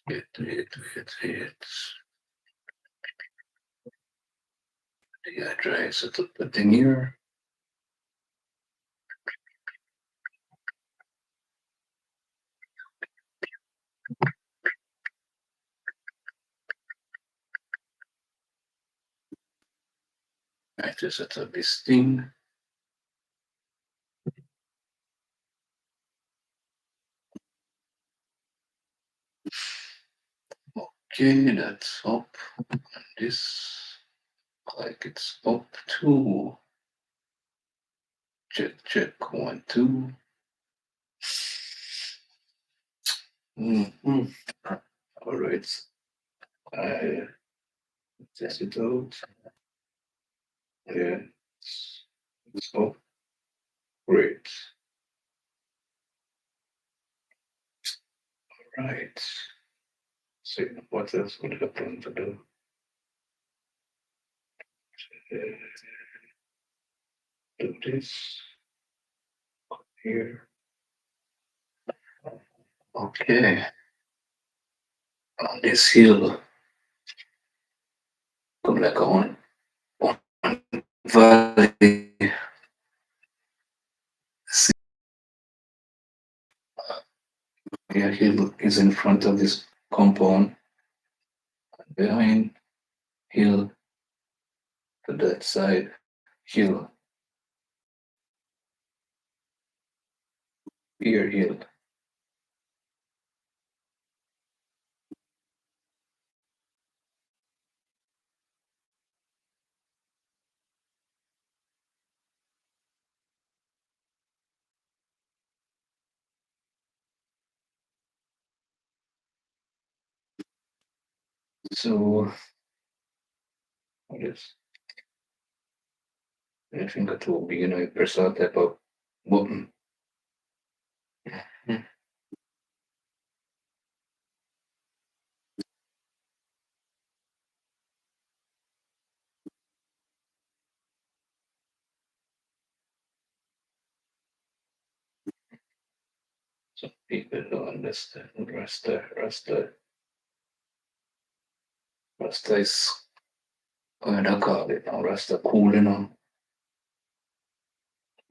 Wait. Yeah, try set up the thing here. I have to set up this thing. Okay, that's up. And this like it's up to check 1, 2. All right. I test it out. Yeah, it's up. Great. All right. So what else would I plan to do? Do this here. Okay. On this hill, come like on valley. See, yeah, hill is in front of this compound. Behind hill to that side, hill. Here, hill. So, what is? I think it will be, you press that type of button. Some people don't understand Rasta. Rasta is, what I call it now, Rasta cool,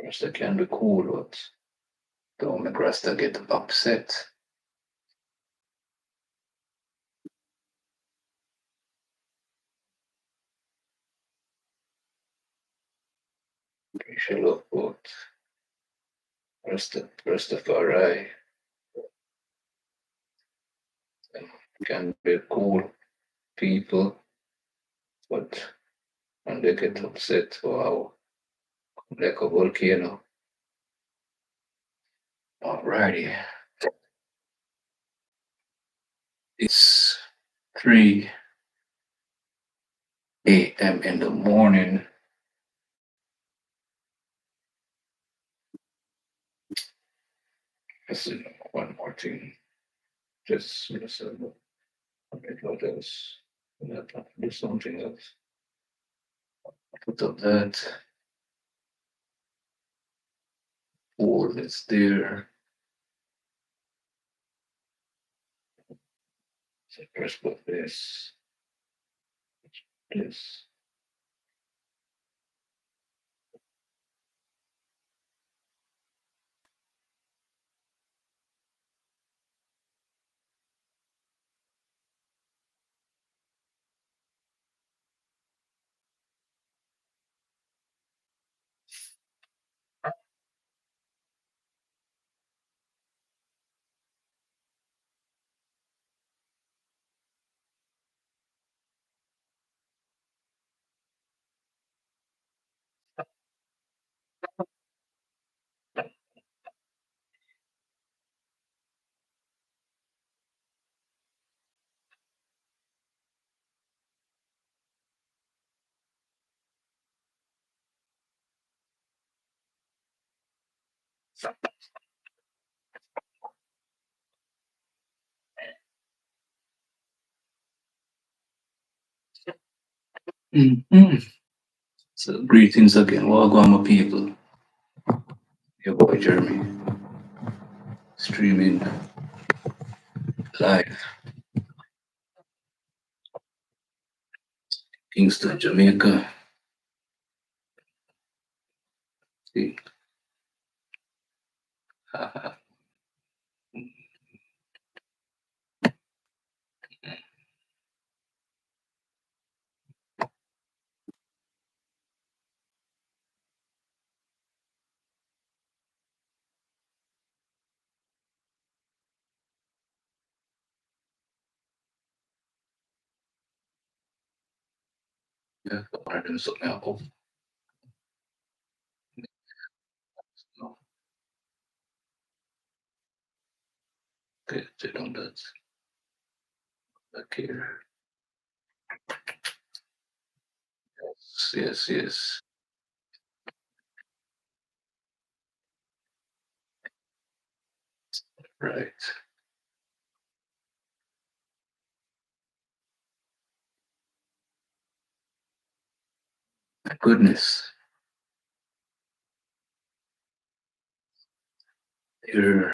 Rasta can be cool, but don't make Rasta get upset. We shall look both Rastafari can be cool people, but when they get upset, wow, like a volcano. Alrighty. It's 3 a.m. in the morning. Let's see one more thing. Just listen. What else? Do something else. Put up that. All that's there. So press put this. This. Mm-hmm. So greetings again. Welcome, my people. Your boy Jeremy, streaming live Kingston, Jamaica. See. Yeah, I do something else. No. Okay, sit on that. Back here. Yes, yes, yes. Right. My goodness. Here.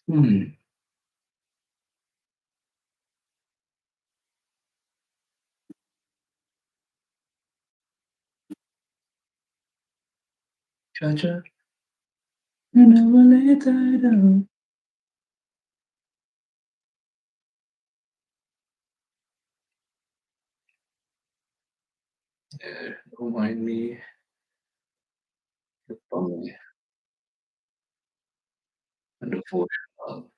Hmm. Cha-cha. You never let I down. Yeah, don't mind me. Only and devotional.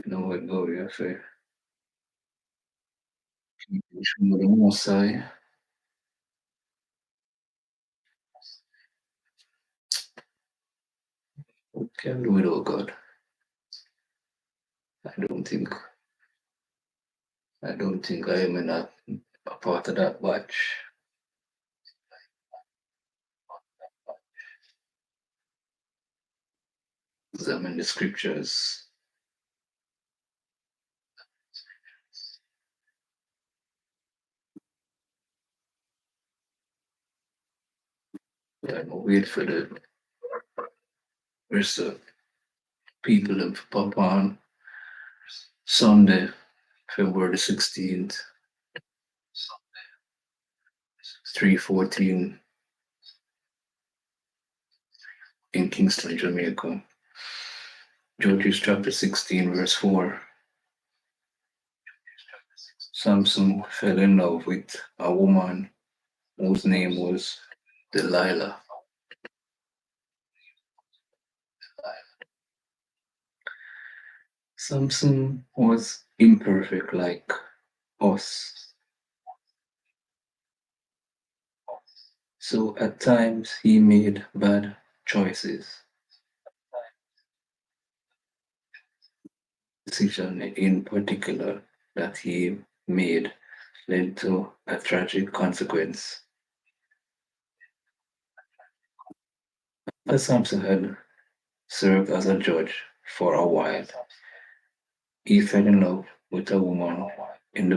You know what, go, yeah, say. Say. What can do it, oh God? I don't think I don't think I am in a part of that batch. Examine the scriptures. Yeah, I'm wait for the rest of people to pop on Sunday, February the 16th, 3:14 in Kingston, Jamaica. Judges chapter 16, verse 4. Samson fell in love with a woman whose name was Delilah. Samson was imperfect like us. So at times he made bad choices. Decision in particular that he made led to a tragic consequence. As Samson had served as a judge for a while, he fell in love with a woman in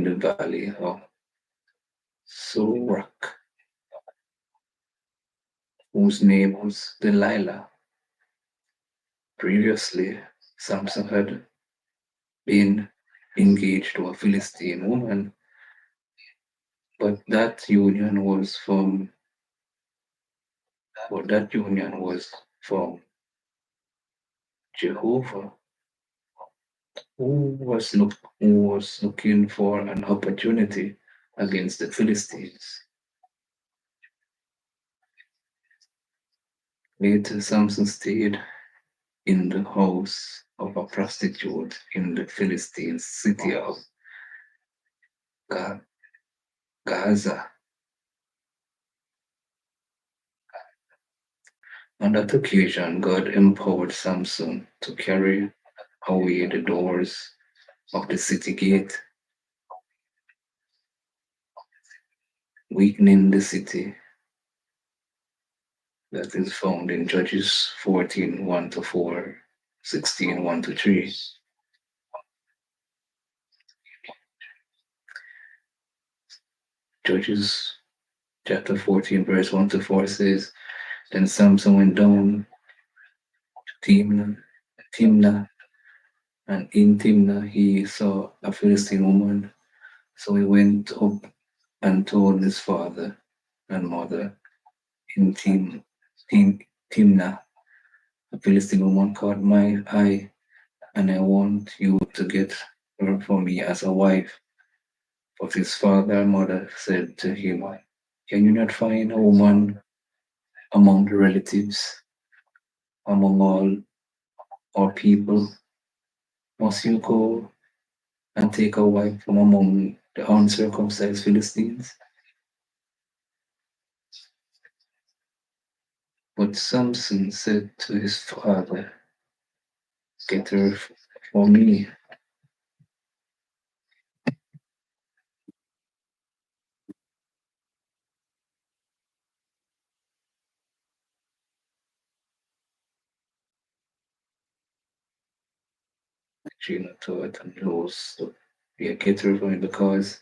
the valley of Sorek, whose name was Delilah. Previously, Samson had been engaged to a Philistine woman, but that union was from Jehovah, who was looking for an opportunity against the Philistines. Later, Samson stayed in the house of a prostitute in the Philistine city of Gaza. On that occasion, God empowered Samson to carry away the doors of the city gate, weakening the city. That is found in Judges 14 1 to 4, 16 1 to 3. Judges chapter 14, verse 1 to 4 says, Then Samson went down to Timnah, and in Timnah he saw a Philistine woman. So he went up and told his father and mother in Timnah, a Philistine woman caught my eye, and I want you to get her for me as a wife. But his father and mother said to him, can you not find a woman among the relatives, among all our people? Must you go and take a wife from among the uncircumcised Philistines? But Samson said to his father, get her for me. Gina thought and knows, so yeah, get her for me because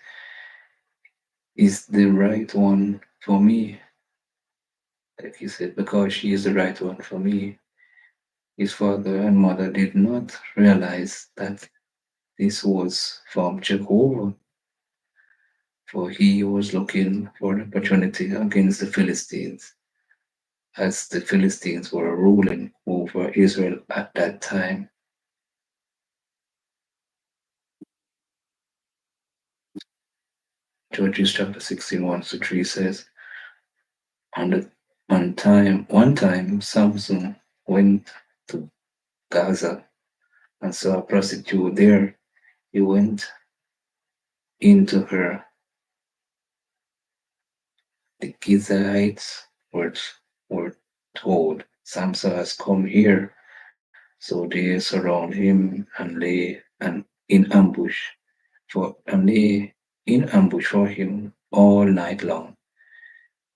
is the right one for me. Like he said, because she is the right one for me. His father and mother did not realize that this was from Jehovah, for he was looking for an opportunity against the Philistines, as the Philistines were ruling over Israel at that time. Judges chapter 16, 1-3 says, one time Samson went to Gaza and saw a prostitute there. He went into her. The Gizeyites were told, Samson has come here. So they surround him and lay in ambush for him all night long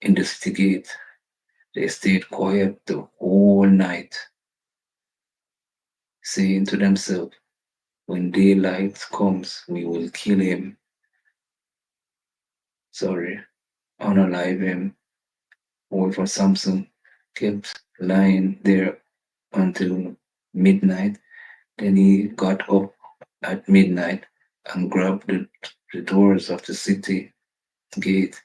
in the city gate. They stayed quiet the whole night, saying to themselves, when daylight comes, we will kill him. Unalive him. However, Samson kept lying there until midnight. Then he got up at midnight and grabbed the doors of the city gate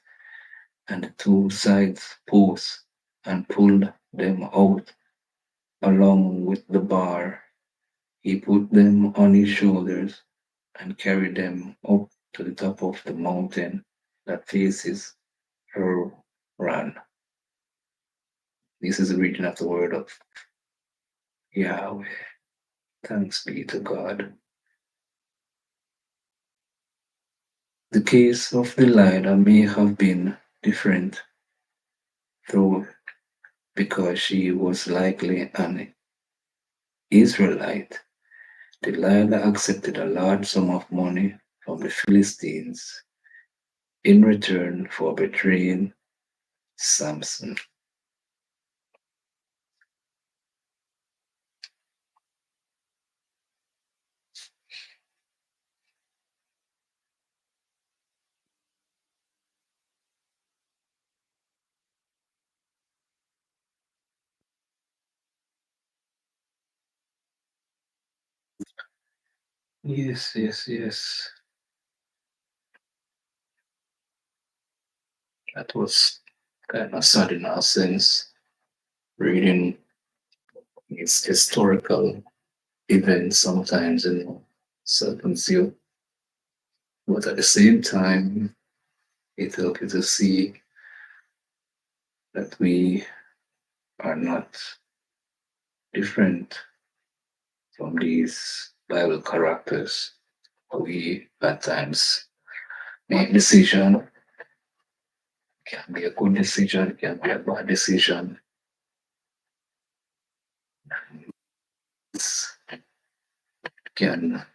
and the two side posts and pulled them out along with the bar. He put them on his shoulders and carried them up to the top of the mountain that faces Haran. This is the reading of the word of Yahweh. Thanks be to God. The case of Delilah may have been different, though, because she was likely an Israelite. Delilah accepted a large sum of money from the Philistines in return for betraying Samson. Yes. That was kind of sad in a sense, reading its historical events sometimes, saddens you. But at the same time, it helps you to see that we are not different from these Bible characters. We at times make decision. It can be a good decision, it can be a bad decision. It can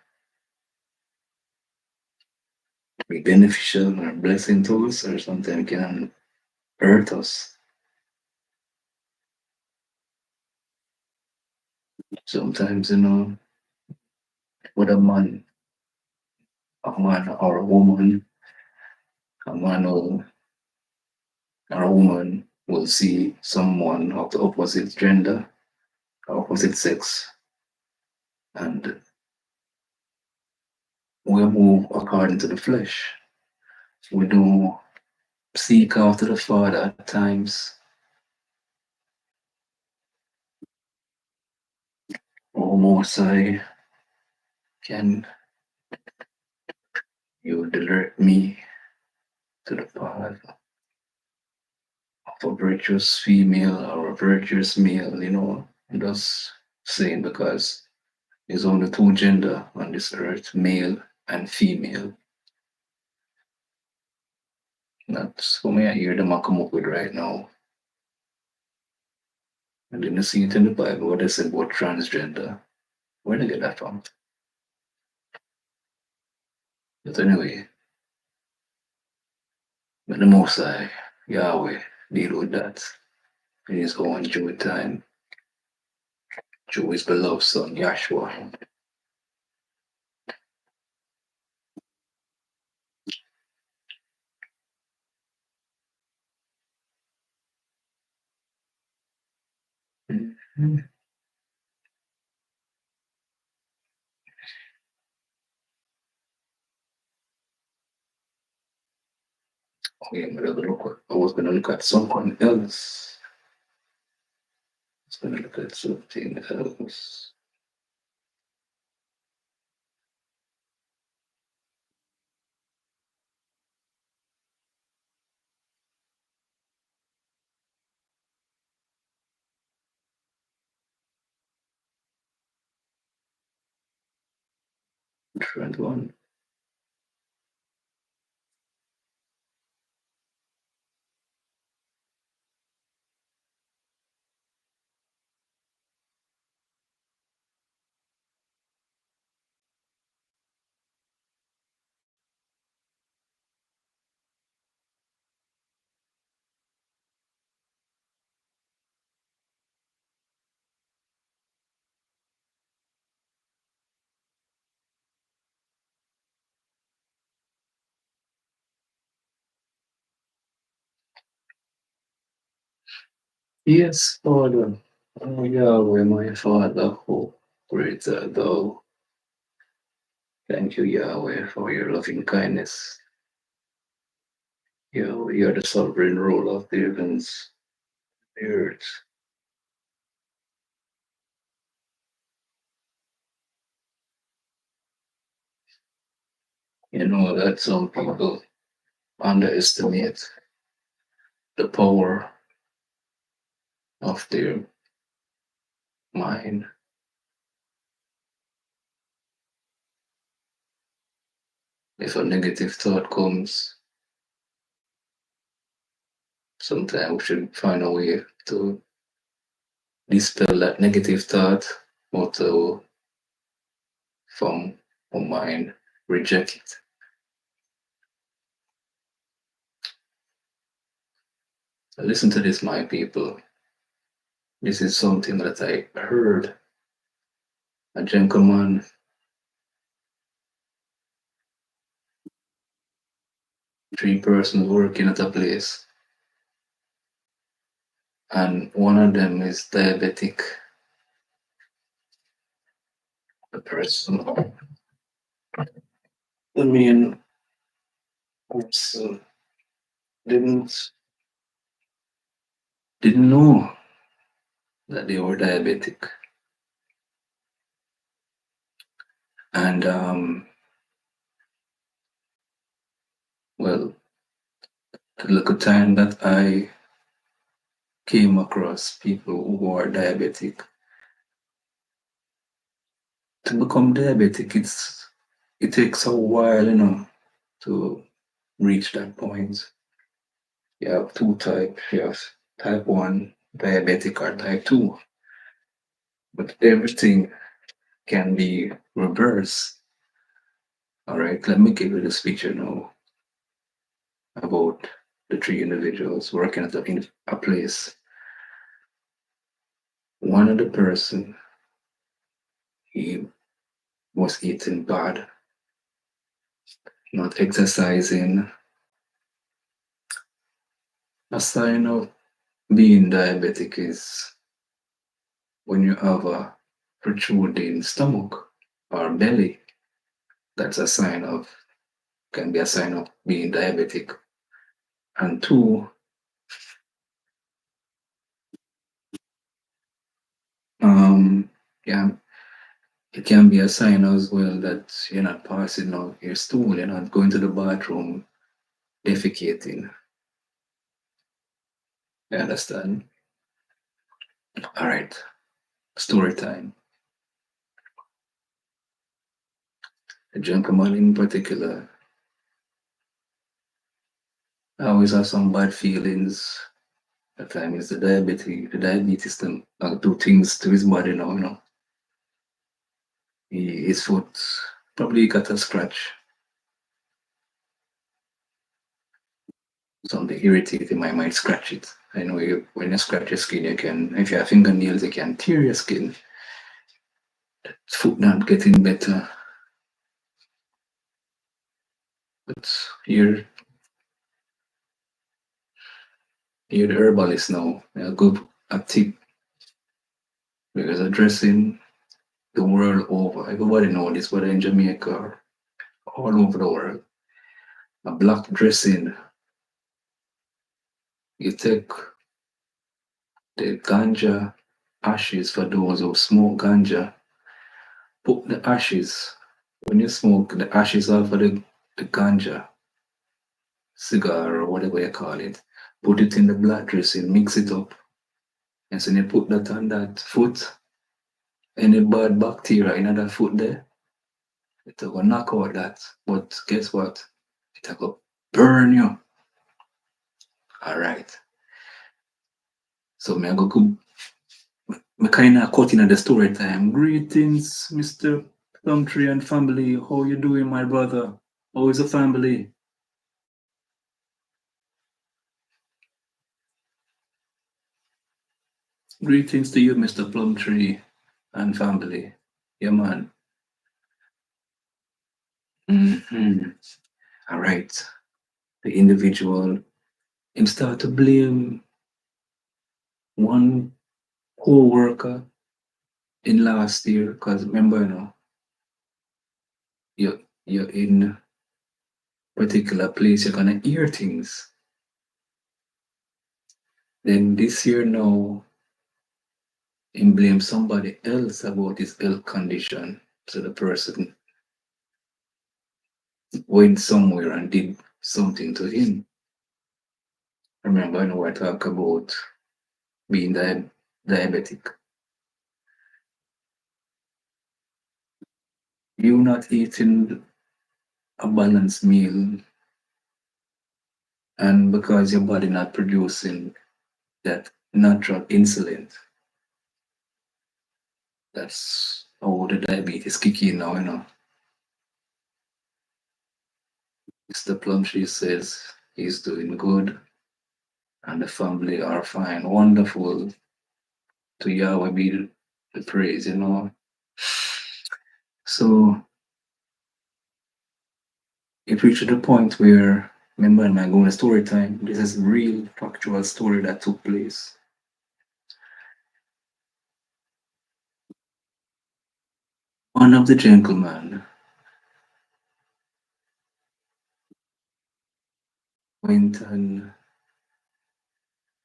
be beneficial or blessing to us, or sometimes can hurt us. Sometimes, with a man or a woman, a man or a woman will see someone of the opposite gender, opposite sex, and we move according to the flesh. We don't seek after the Father at times. Oh, Most High, can you direct me to the path of a virtuous female or a virtuous male, I'm just saying because there's only two gender on this earth, male and female. That's what I hear them come up with right now. I didn't see it in the Bible what they said about transgender. Where did they get that from? But anyway, but the Most High, Yahweh, deal with that in his own due time through his beloved son, Yahshua. Mm-hmm. Okay, I was gonna look at someone else. I was gonna look at something else. Different one. Yes, Father. Oh Yahweh, my Father, who great art thou. Thank you, Yahweh, for your loving kindness. Yahweh, you are the sovereign ruler of the heavens, the earth. You know that some people underestimate the power of their mind. If a negative thought comes, sometimes we should find a way to dispel that negative thought or to from our mind, reject it. Listen to this, my people. This is something that I heard a gentleman, three persons working at a place, and one of them is diabetic. The person, the main person, didn't didn't know that they were diabetic, and well, the little time that I came across people who are diabetic, to become diabetic, it takes a while, to reach that point. You have two types. You have type 1 diabetic or type 2, but everything can be reversed. All right, let me give you this picture now about the three individuals working at in a place. One of the person, he was eating bad, not exercising, a sign of being diabetic is when you have a protruding stomach or belly. That's a sign of, can be a sign of being diabetic. And two, yeah, it can be a sign as well that you're not passing out your stool, you're not going to the bathroom, defecating. You understand? All right, story time. A gentleman in particular, I always have some bad feelings. At times, the diabetes can do things to his body now, you know. His foot probably got a scratch, something irritating, might scratch it. I know when you scratch your skin, you can, if you have fingernails, you can tear your skin. Foot not getting better. But you're the herbalist now. A good a tip because addressing the world over. Everybody knows this, whether in Jamaica or all over the world. A black dressing, you take the ganja ashes for those who smoke ganja, put the ashes, when you smoke the ashes off of the ganja, cigar or whatever you call it, put it in the black dressing, mix it up, and so you put that on that foot, any bad bacteria in that foot there, it will knock out that. But guess what? It will burn you. All right. So me go me kind of cutting at the story time. Greetings, Mr. Plumtree and family. How you doing, my brother? How is the family? Greetings to you, Mr. Plumtree and family. Yeah, man. All right. The individual him start to blame one co-worker in last year because remember, you know, you're in particular place, you're gonna hear things. Then this year now, him blame somebody else about his health condition. So the person went somewhere and did something to him. Remember, I know I talk about being diabetic. You not eating a balanced meal, and because your body not producing that natural insulin, that's how the diabetes kick in now, you know. Mr. Plumtree says he's doing good and the family are fine. Wonderful. To Yahweh be the praise, you know. So it reached the point where, remember in my going story time, this is real factual story that took place. One of the gentlemen went and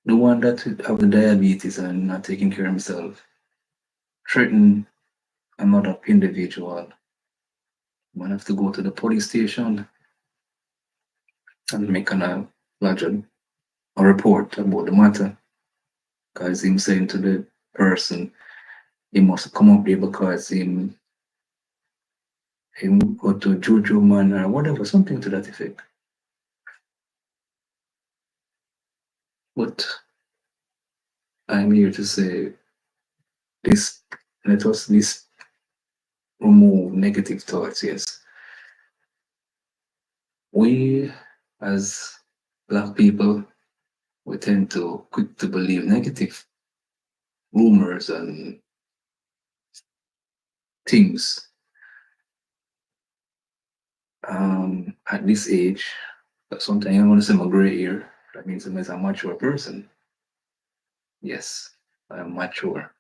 the one that have the diabetes and not taking care of himself threatened another individual. Man have to go to the police station and make a report about the matter. Because him saying to the person he must come up there because him go to juju man or whatever, something to that effect. But I'm here to say this, let us remove negative thoughts, yes. We as black people, we tend to quick to believe negative rumors and things. At this age, sometimes I want to say I'm a gray hair. That means I'm a mature person. Yes, I'm mature.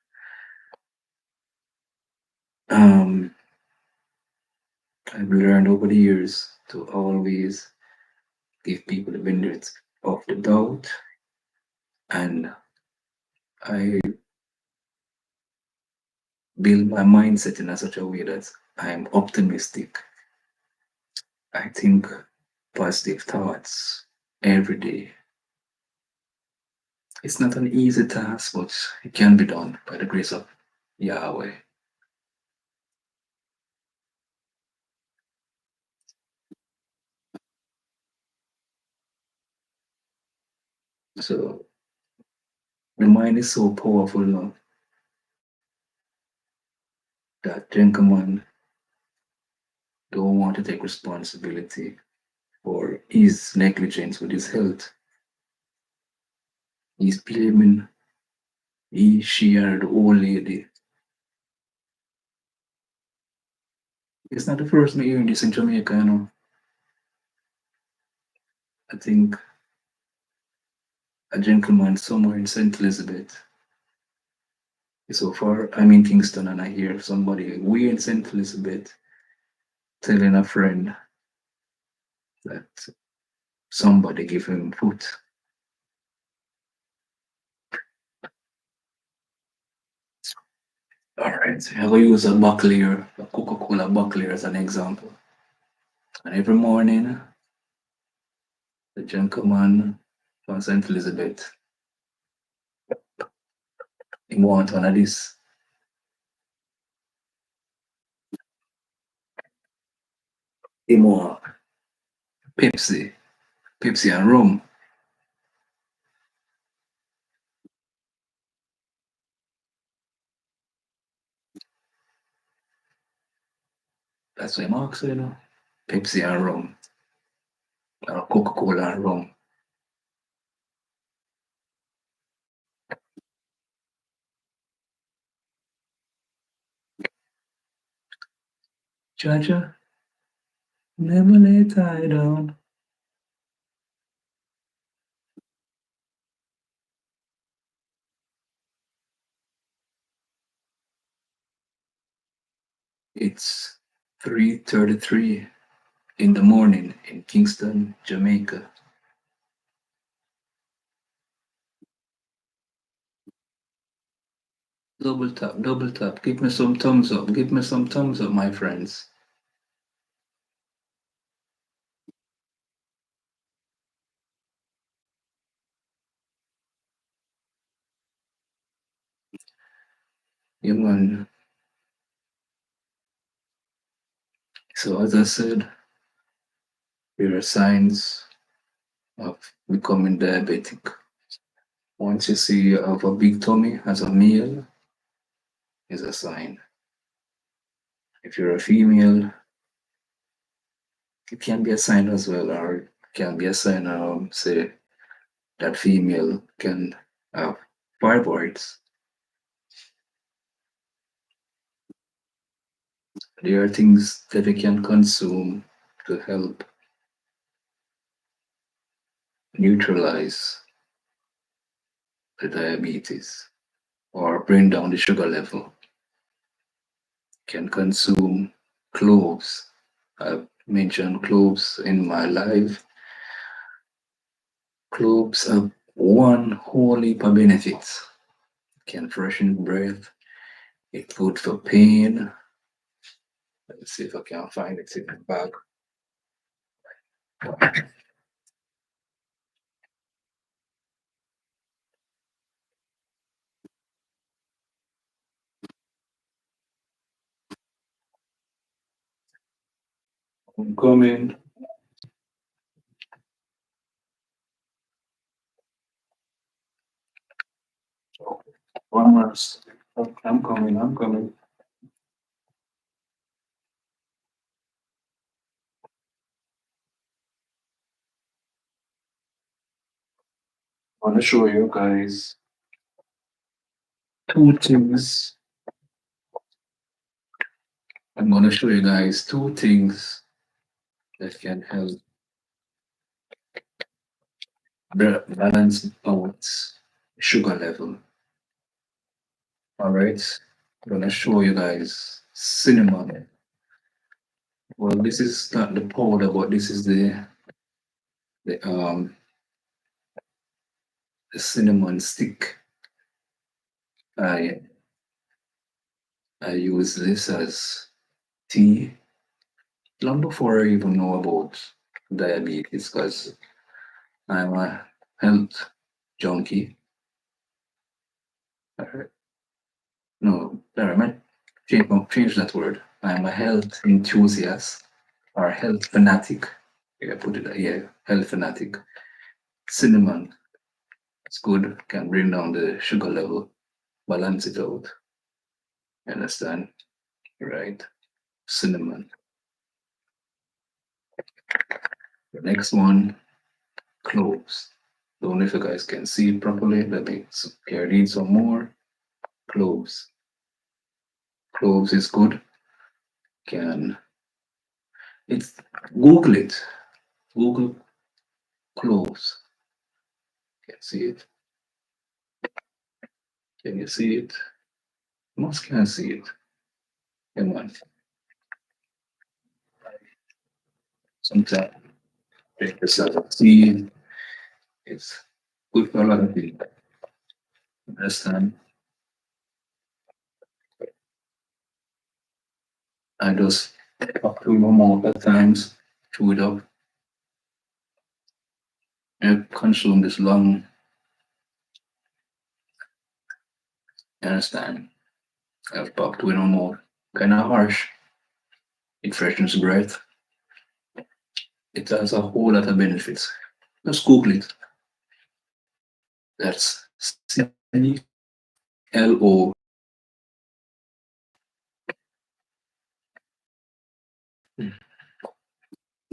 Um, I've learned over the years to always give people the benefit of the doubt, and I build my mindset in such a way that I'm optimistic. I think positive thoughts every day. It's not an easy task, but it can be done by the grace of Yahweh. So the mind is so powerful now that gentleman don't want to take responsibility for his negligence with his health. He's blaming he, she, or the old lady. It's not the first me hearing this in Jamaica, you know. I think a gentleman somewhere in St. Elizabeth. So far, I'm in Kingston and I hear somebody way in St. Elizabeth telling a friend that somebody give him food. All right, I will use a buckler, a Coca-Cola buckler as an example. And every morning, the gentleman from St. Elizabeth, he want one of this. He want Pepsi, Pepsi and rum. That's what I'm asking, you know. Pepsi and rum, or Coca-Cola and rum. Jaja, never let I down. It's 3:33 in the morning in Kingston, Jamaica. Double tap, double tap. Give me some thumbs up. Give me some thumbs up, my friends. Yeah, man. So as I said, there are signs of becoming diabetic. Once you see you have a big tummy as a male, is a sign. If you're a female, it can be a sign as well, or it can be a sign, say, that female can have fibroids. There are things that we can consume to help neutralize the diabetes or bring down the sugar level. Can consume cloves. I've mentioned cloves in my life. Cloves have one whole heap of benefits. Can freshen breath. It's good for pain. Let's see if I can find it in the bag. I'm coming. One more. I'm coming. I'm coming. I want to show you guys two things. I'm going to show you guys two things that can help balance out sugar level. All right, I'm gonna show you guys cinnamon. Well, this is not the powder, but this is the um the cinnamon stick. I I use this as tea long before I even know about diabetes, because I'm a health junkie. No, never mind. Change that word. I'm a health enthusiast or health fanatic. Yeah, put it here. Health fanatic. Cinnamon. It's good. Can bring down the sugar level, balance it out. You understand? Right. Cinnamon. The next one, cloves. Don't know if you guys can see it properly. Let me here need some more. Cloves. Cloves is good. Can it's Google it. Google cloves. Can see it. Can you see it? Most can see it. Come on. Sometimes take this as a seed. It's good for a lot of people. Understand? I just talk to my mouth at times, chew it up, and consume this long. Understand? I've talked to my mouth. Kind of harsh. It freshens breath. It has a whole lot of benefits. Just Google it. That's CLO.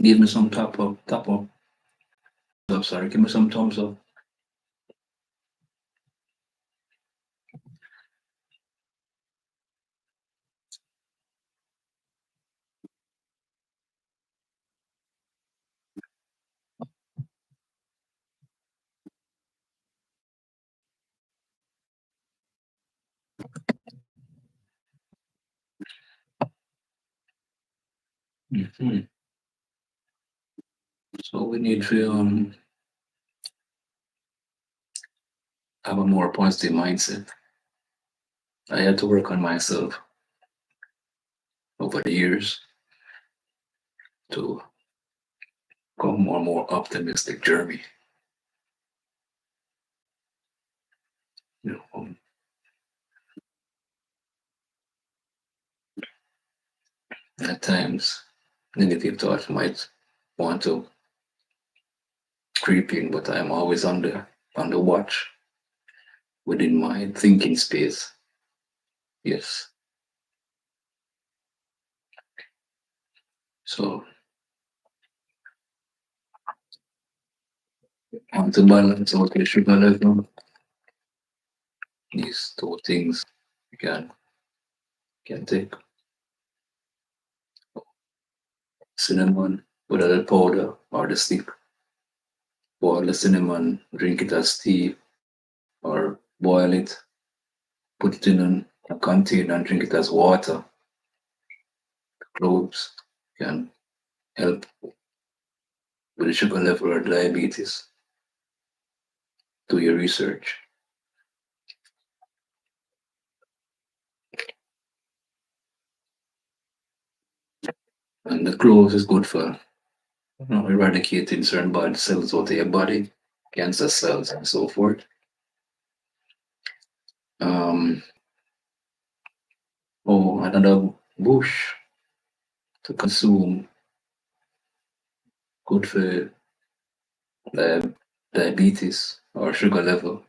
Give me some top up, top up. Oh, sorry, give me some thumbs up. Mhm. So we need to have a more positive mindset. I had to work on myself over the years to go more optimistic journey. You know, at times negative thoughts might want to creep in, but I'm always on the watch within my thinking space. Yes. So on to balance out the sugar level. These two things you can take cinnamon, whether the powder or the stick. Boil the cinnamon, drink it as tea, or boil it, put it in a container and drink it as water. Cloves can help with the sugar level or diabetes. Do your research. And the cloves is good for eradicating certain body cells out of your body, cancer cells and so forth. Um, another bush to consume, good for diabetes or sugar level,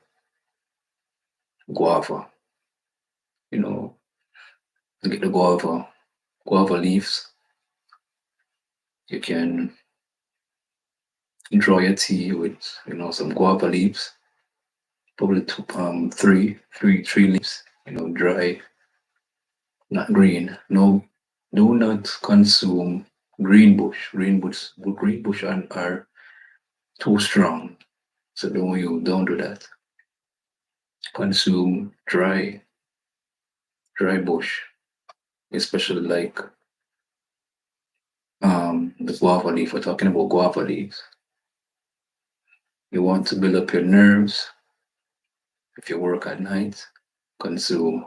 guava. You know, to get the guava leaves. You can draw your tea with some guava leaves, probably three leaves. Dry, not green. No, do not consume green bush. Green bush are too strong, so don't do that. Consume dry dry bush, especially like the guava leaf. We're talking about guava leaves. You want to build up your nerves. If you work at night, consume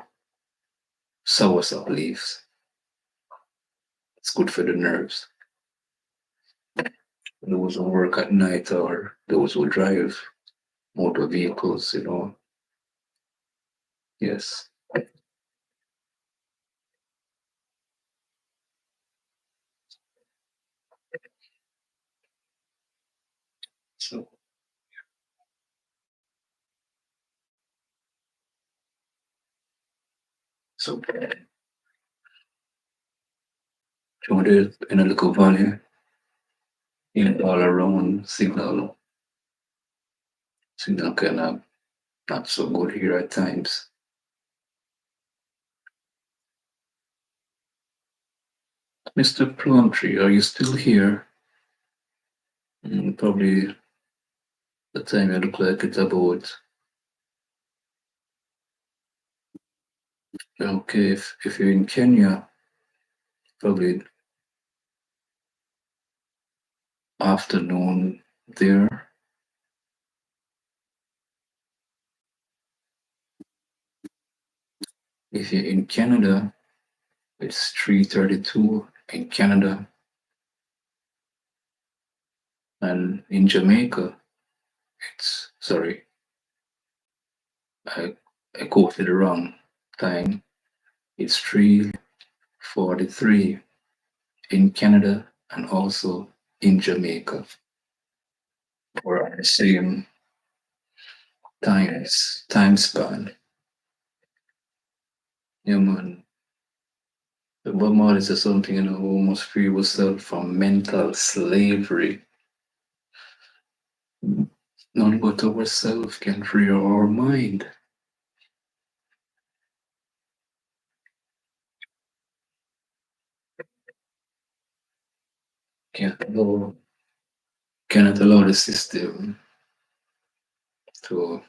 soursop leaves. It's good for the nerves. Those who work at night or those who drive motor vehicles, Yes. So, so Jordan in a little valley, all around signal kind of not so good here at times. Mr. Plumtree, are you still here? Probably the time you look like it's about. Okay, if you're in Kenya, probably afternoon there. If you're in Canada, it's 3:32 in Canada. And in Jamaica, it's sorry, I I quoted the wrong time. It's 3:43 in Canada and also in Jamaica. We're on the same time span. Yeah, man. The Bob Marley says something, we must free ourselves from mental slavery. None but ourselves can free our mind. Can't allow, cannot allow the system to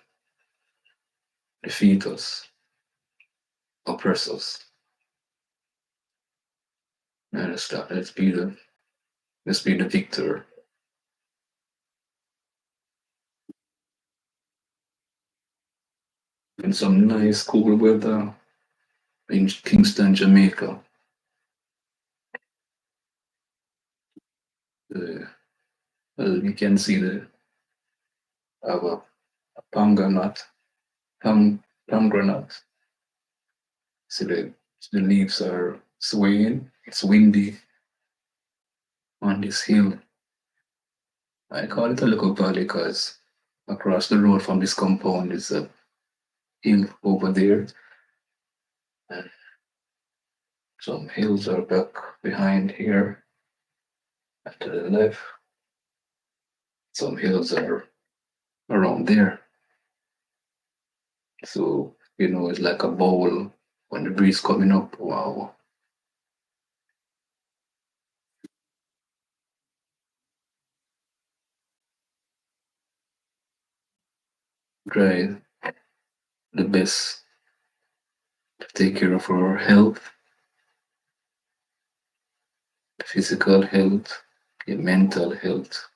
defeat us, oppress us. And let's be the victor. In some nice cool weather in Kingston, Jamaica. Well, you can see the pomegranate, pomegranate. See the leaves are swaying. It's windy on this hill. I call it a little valley because across the road from this compound is a hill over there, and some hills are back behind here. And to the left, some hills are around there. So it's like a bowl when the breeze coming up. Wow, try the best to take care of our health, physical health, your mental health.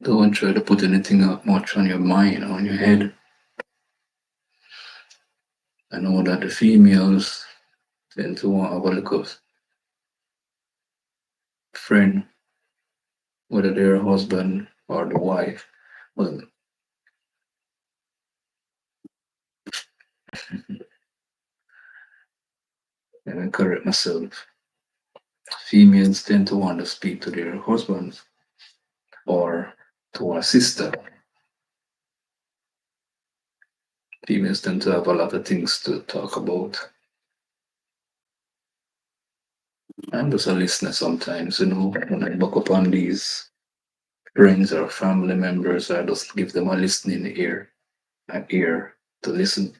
Don't try to put anything up much on your mind, on your head. I know that the females tend to want to have a little friend, whether they're a husband or the wife. Well, let me correct myself. Females tend to want to speak to their husbands or to a sister. Females tend to have a lot of things to talk about. I'm just a listener sometimes, when I look upon these friends or family members, I just give them a listening ear, an ear to listen.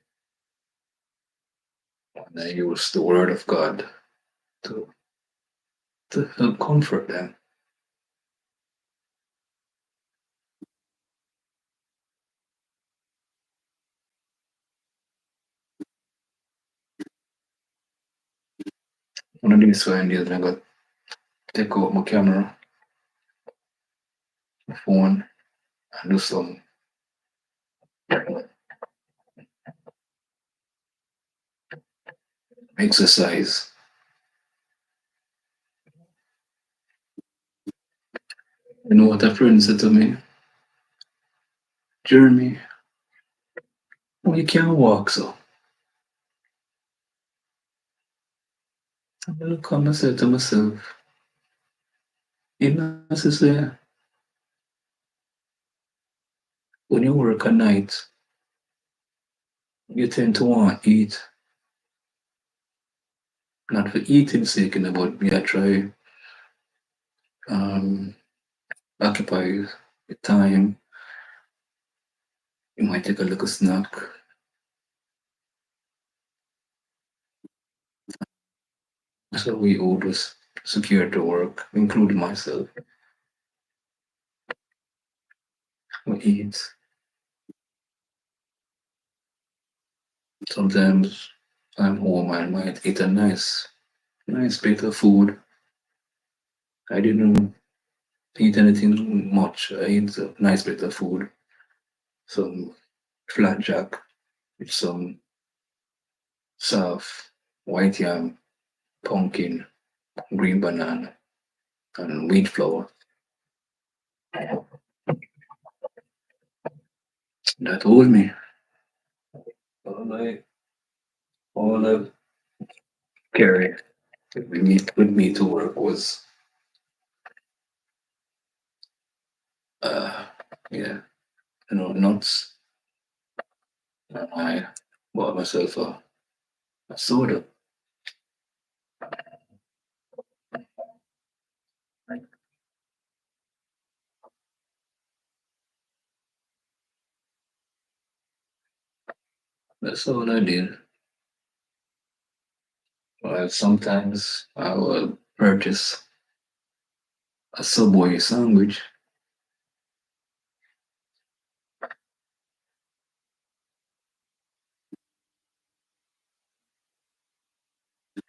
And I use the word of God to, to help comfort them. One of these fine days, I got take out my camera, my phone, and do some exercise. You know what a friend said to me? Jeremy, well, you can't walk, so. I look on myself to myself, you know, say, when you work at night, you tend to want to eat. Not for eating sake, but me, I try um, occupy the time. You might take a little snack. So we always secure to work, including myself. We eat. Sometimes I'm home and might eat a nice bit of food. I didn't eat anything much. I ate a nice bit of food. Some flat jack with some soft white yam, pumpkin, green banana, and wheat flour. That told me all I carried with me to work was uh yeah, nuts. And I bought myself a soda. That's all I did. Well, sometimes I will purchase a Subway sandwich.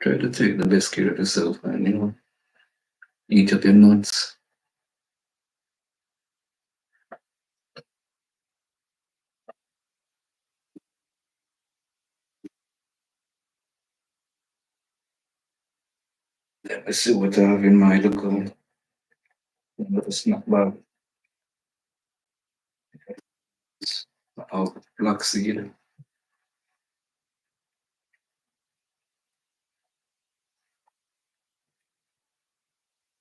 Try to take the best care of yourself and eat up your nuts. Let me see what I have in my little snack bag. Of flaxseed.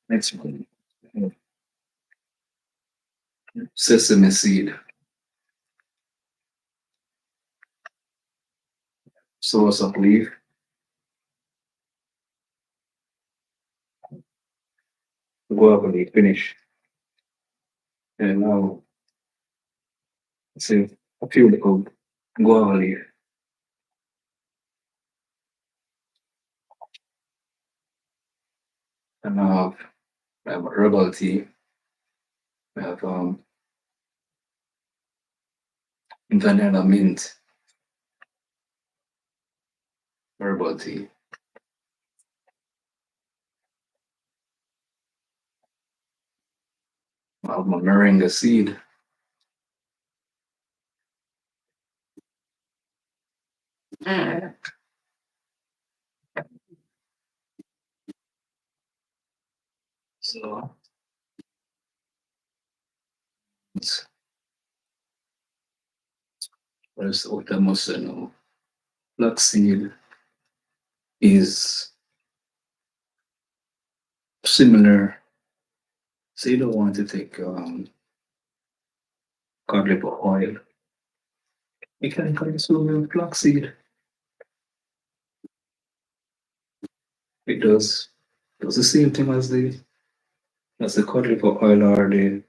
Next one. Sesame seed. Source of leaf. Guava leaf. Finish. And now, let's see a few little guava leaf. And I have herbal tea. I have vanilla mint herbal tea. I have my moringa seed. So it's what I must know. Flaxseed is similar. So you don't want to take cod liver oil. You can consume flaxseed. It does the same thing as the cod liver oil or the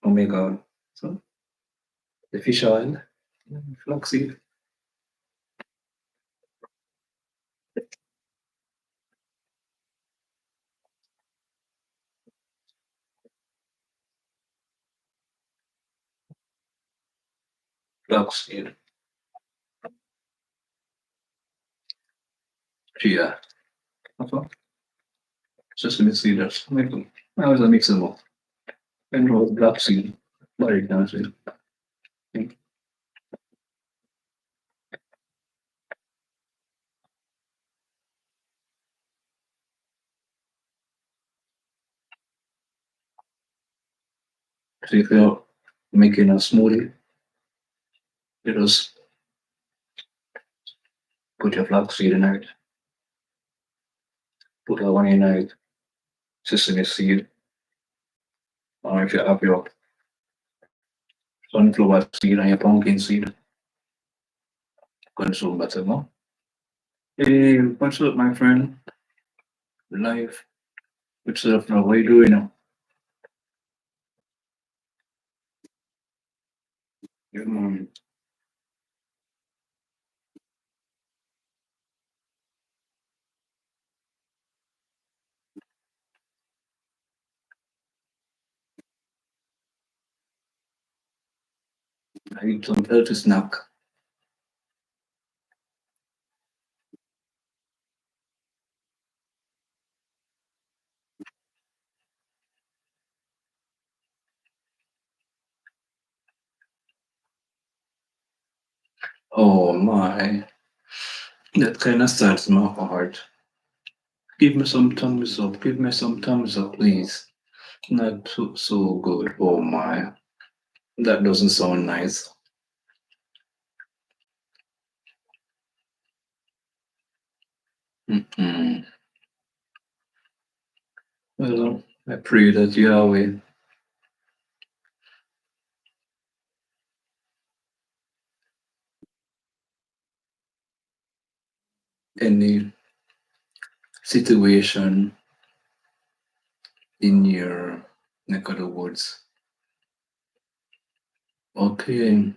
omega, so the fish oil, flaxseed, flaxseed, chia. Sesame seed, that's I was a mix them up. And roll black seed, very nice. So if you're making a smoothie, you just put your flax seed in it, put a one in it, sesame seed, or if you have your sunflower seed and your pumpkin seed, consume better more. Hey, what's up, my friend? Life. What's up now? What are you doing now? Good morning. I eat some healthy snack. Oh my, that kind of starts my heart. Give me some thumbs up. Give me some thumbs up, please. Not so good. Oh my, that doesn't sound nice. Mm-mm. Well, I pray that Yahweh any situation in your neck of the woods. Okay,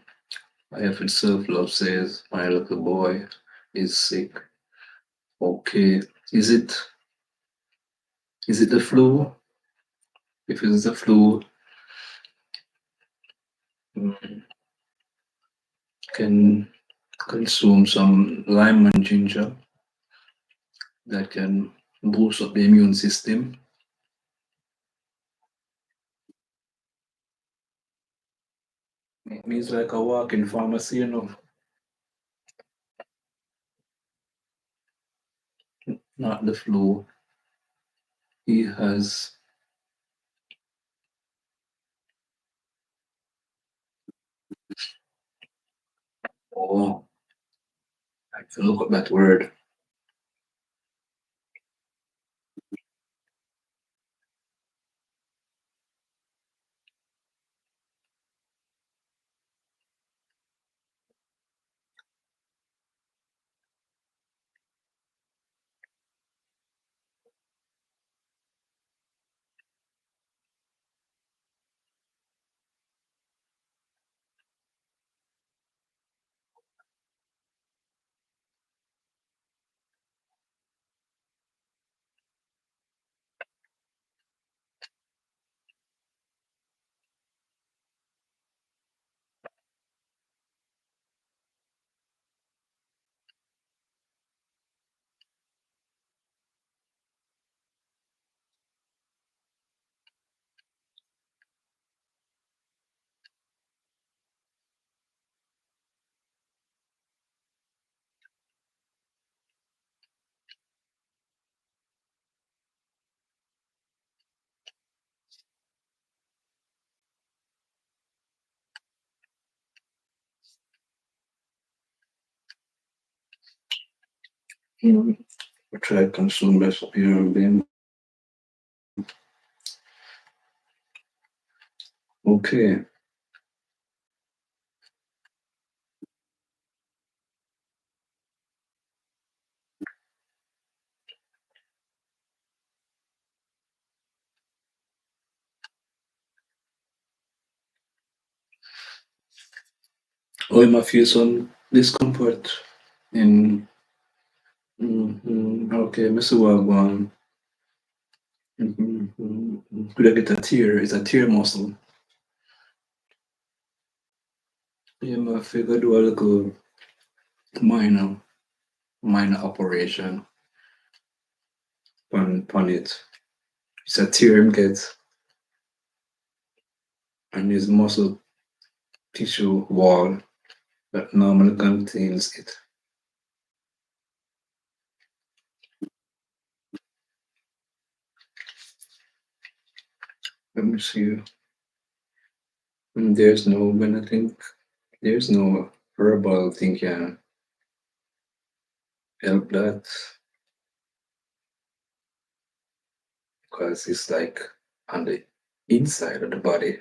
I have itself love says my little boy is sick. Okay, is it the flu? If it's the flu, mm, can consume some lime and ginger that can boost up the immune system. It means like a walk-in pharmacy, not the flu. He has, oh, I have to look up that word. Mm. We try to consume less of your being. Okay. Oh, I feel some discomfort in okay, Mr. Wagwan. Could I get a tear? It's a tear muscle. Yeah, I figure do a little minor operation. on it. It's a tear him gets, and his muscle tissue wall that normally contains it. Let me see. There's no, when I think there's no herbal thing can help that because it's like on the inside of the body.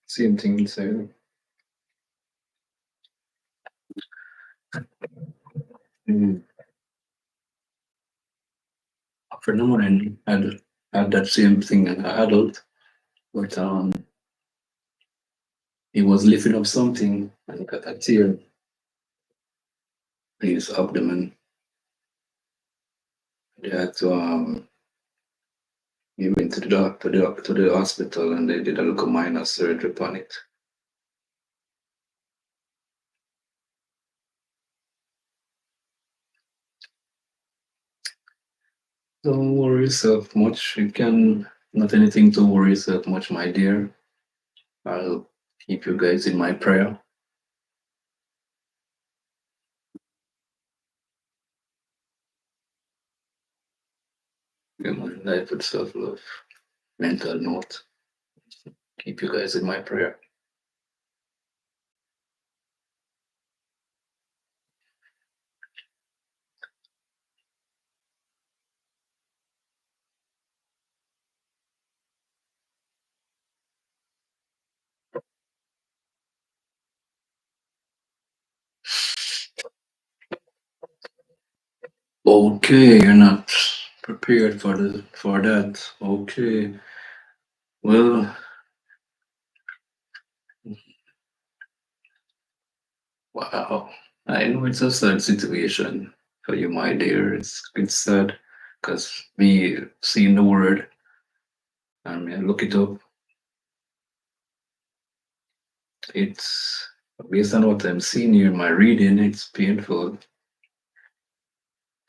Same thing inside. Mm. A friend of mine had that same thing as an adult, but he was lifting up something and he got a tear in his abdomen. They had to he went to the hospital and they did a little minor surgery upon it. Don't worry yourself much. You can not anything to worry yourself much, my dear. I'll keep you guys in my prayer. Human life with self-love, mental note. Keep you guys in my prayer. Okay, you're not prepared for that. Okay. Well, wow. I know it's a sad situation for you, my dear. It's sad because me seeing the word and I look it up. It's based on what I'm seeing here in my reading, it's painful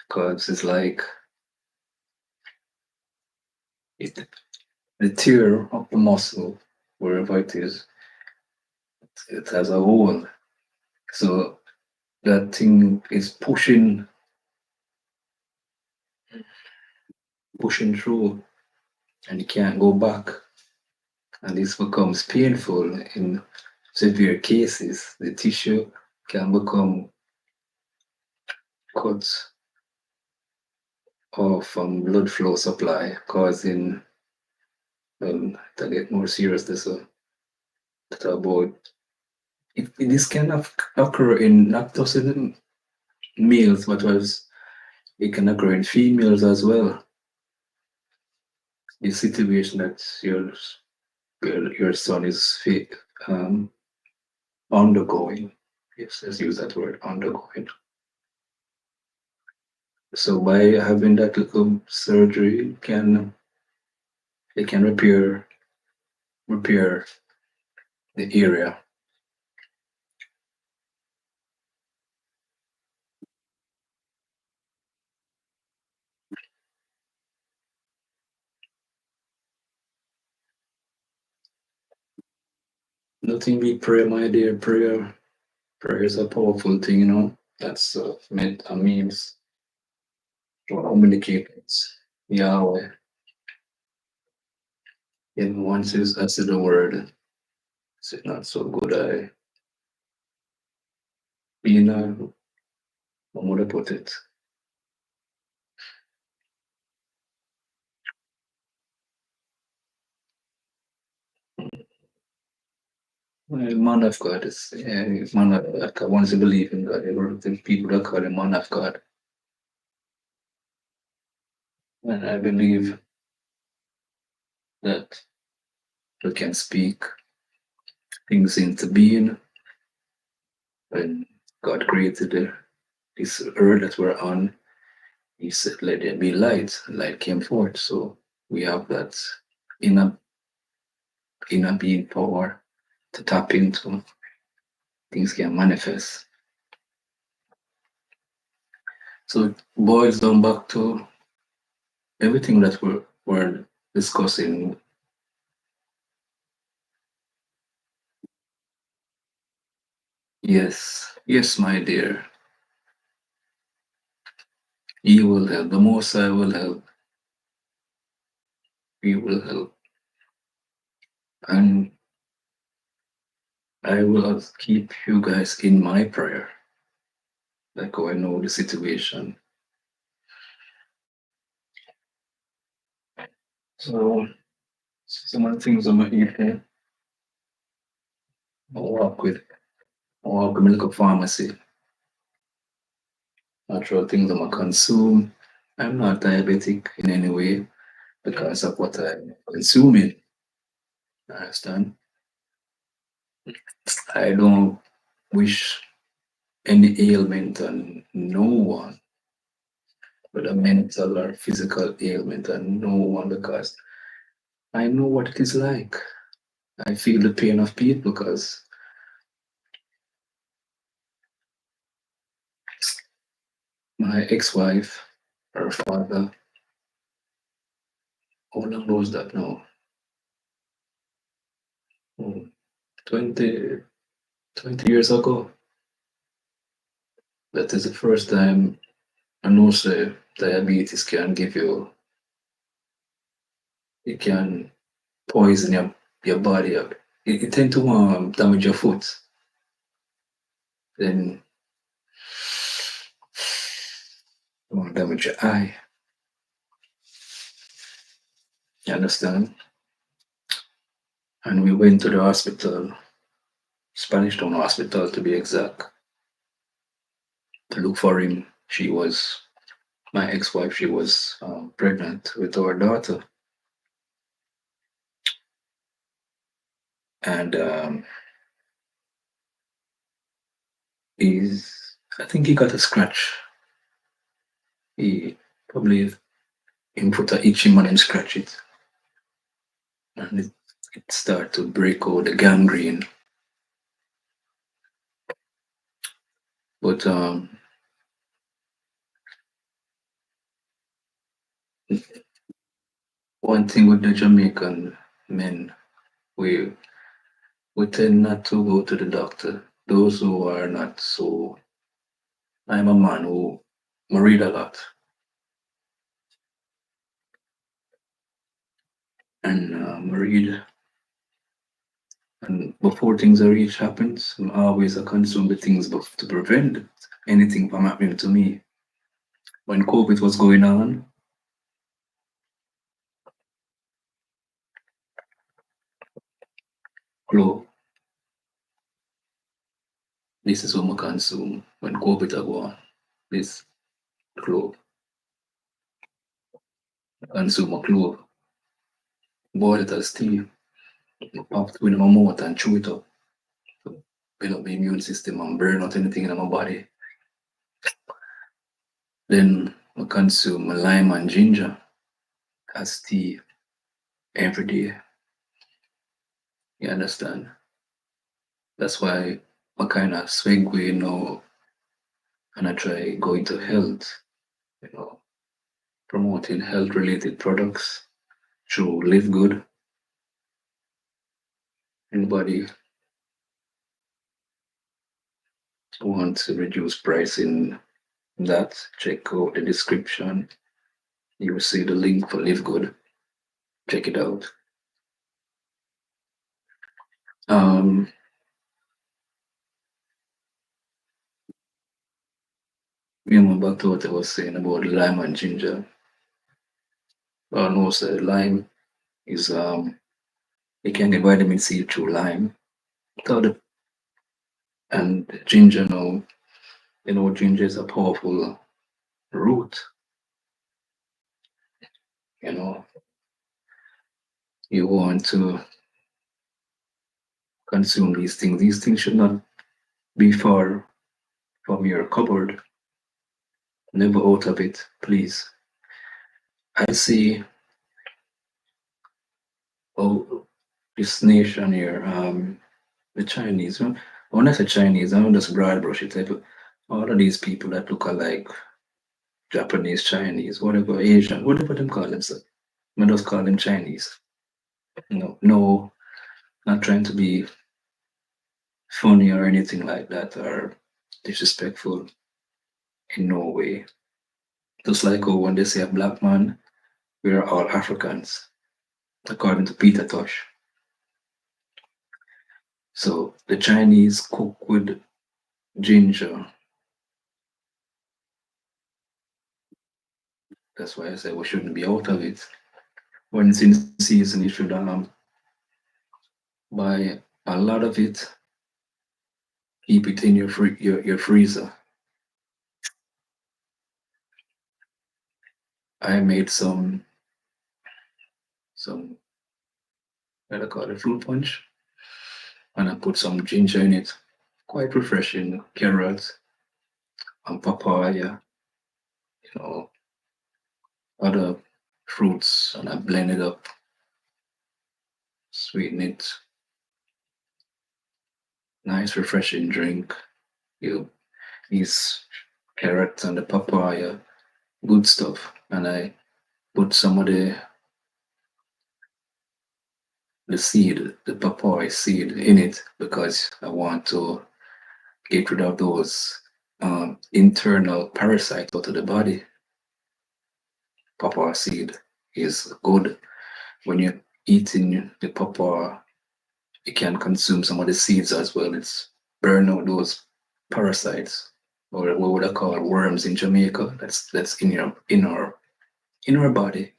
because it's like it the tear of the muscle, wherever it is, it has a hole. So that thing is pushing through and you can't go back. And this becomes painful in severe cases. The tissue can become cut off from blood flow supply, causing to get more serious this about this can occur in not just in males, but it can occur in females as well. The situation that your son is um, undergoing. Yes, let's use that word, undergoing. So by having that little surgery, it can repair the area. Nothing be prayer, my dear. Prayer is a powerful thing, you know. That's meant a means to communicate with Yahweh. And once I said the word, it's not so good. You know, how would I put it? Well, man of God is man of God. Once you believe in God, the people that call him man of God. And I believe that we can speak things into being when God created this earth that we're on. He said, "Let there be light." Light came forth. So we have that inner being power to tap into. Things can manifest. So it boils down back to everything that we're discussing. Yes, my dear. He will help. The Most High will help. He will help. And I will keep you guys in my prayer. Like how I know the situation. So some of the things I'm gonna eat here. I walk with my little pharmacy. Natural things I'm gonna consume. I'm not diabetic in any way because of what I'm consuming. I understand? I don't wish any ailment on no one, whether mental or physical ailment on no one, because I know what it is like. I feel the pain of people because my ex-wife, her father, how long was that now? Oh, 20, 20 years ago. That is the first time I know say diabetes can give you, it can poison your body up. It tend to damage your foot. Then damage your eye. You understand? And we went to the hospital, Spanish Town Hospital to be exact, to look for him. My ex-wife, she was pregnant with our daughter. And I think he got a scratch. He probably him put a itching on him, scratch it. And it started to break out the gangrene. But one thing with the Jamaican men, we tend not to go to the doctor. Those who are not so. I'm a man who read a lot, and read. And before things are reach happens, I'm always a consume the things to prevent anything from happening to me. When COVID was going on, clove. This is what I consume when COVID go on. This clove. I consume a clove. Boil it as tea. Pop it in my mouth and chew it up. To build up the immune system and burn out anything in my body. Then I consume lime and ginger as tea every day. You understand? That's why I kind of segue now and I try going to health, you know, promoting health related products through LiveGood. Anybody who wants to reduce price in that, check out the description. You will see the link for LiveGood. Check it out. Um, back to what I was saying about lime and ginger. No, sir, lime is you can get vitamin C through lime. And ginger now, ginger is a powerful root. You know, you want to consume these things. These things should not be far from your cupboard. Never out of it, please. I see oh, this nation here, the Chinese. When I say Chinese, I don't just broad brush it. Like, all of these people that look alike, Japanese, Chinese, whatever, Asian, whatever them call themselves. I just call them Chinese. No, not trying to be funny or anything like that or disrespectful in no way. Just like when they say a black man, we are all Africans, according to Peter Tosh. So the Chinese cook with ginger. That's why I say we shouldn't be out of it. When it's in season, you should buy a lot of it, keep it in your freezer. I made some what I call it, fruit punch, and I put some ginger in it. Quite refreshing. Carrots and papaya, you know, other fruits, and I blend it up, sweeten it. Nice, refreshing drink. You these carrots and the papaya, good stuff. And I put some of the seed, the papaya seed in it because I want to get rid of those internal parasites out of the body. Papaya seed is good. When you're eating the papaya, you can consume some of the seeds as well. It's burn out those parasites, or what would I call worms in Jamaica. That's in our body.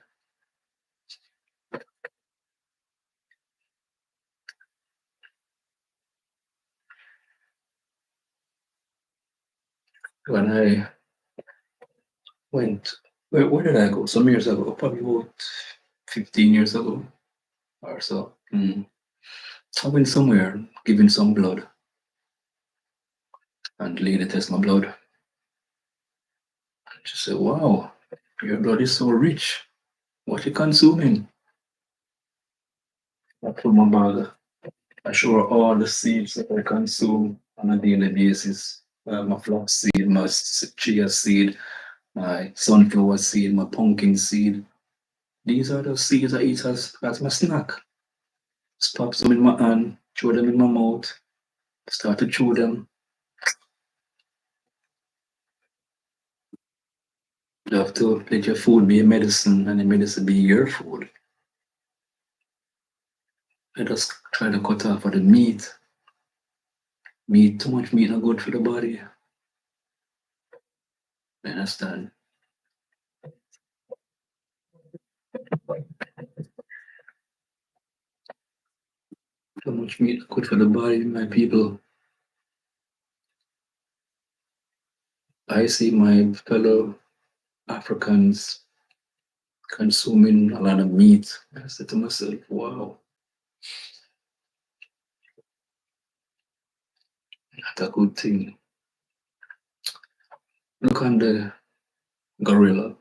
When I went, where did I go? Some years ago, probably about 15 years ago or so. I went somewhere giving some blood, and lady test my blood. She said, "Wow, your blood is so rich. What you consuming?" I put my bag. I show her all the seeds that I consume on a daily basis. My flax seed, my chia seed, my sunflower seed, my pumpkin seed. These are the seeds I eat as my snack. Just pop some in my hand, throw them in my mouth, start to chew them. You have to let your food be a medicine and the medicine be your food. Let us try to cut off of the meat. Meat, too much meat not good for the body. You understand? Too much meat not good for the body, my people. I see my fellow Africans consuming a lot of meat. I said to myself, wow, that's a good thing. Look on the gorilla,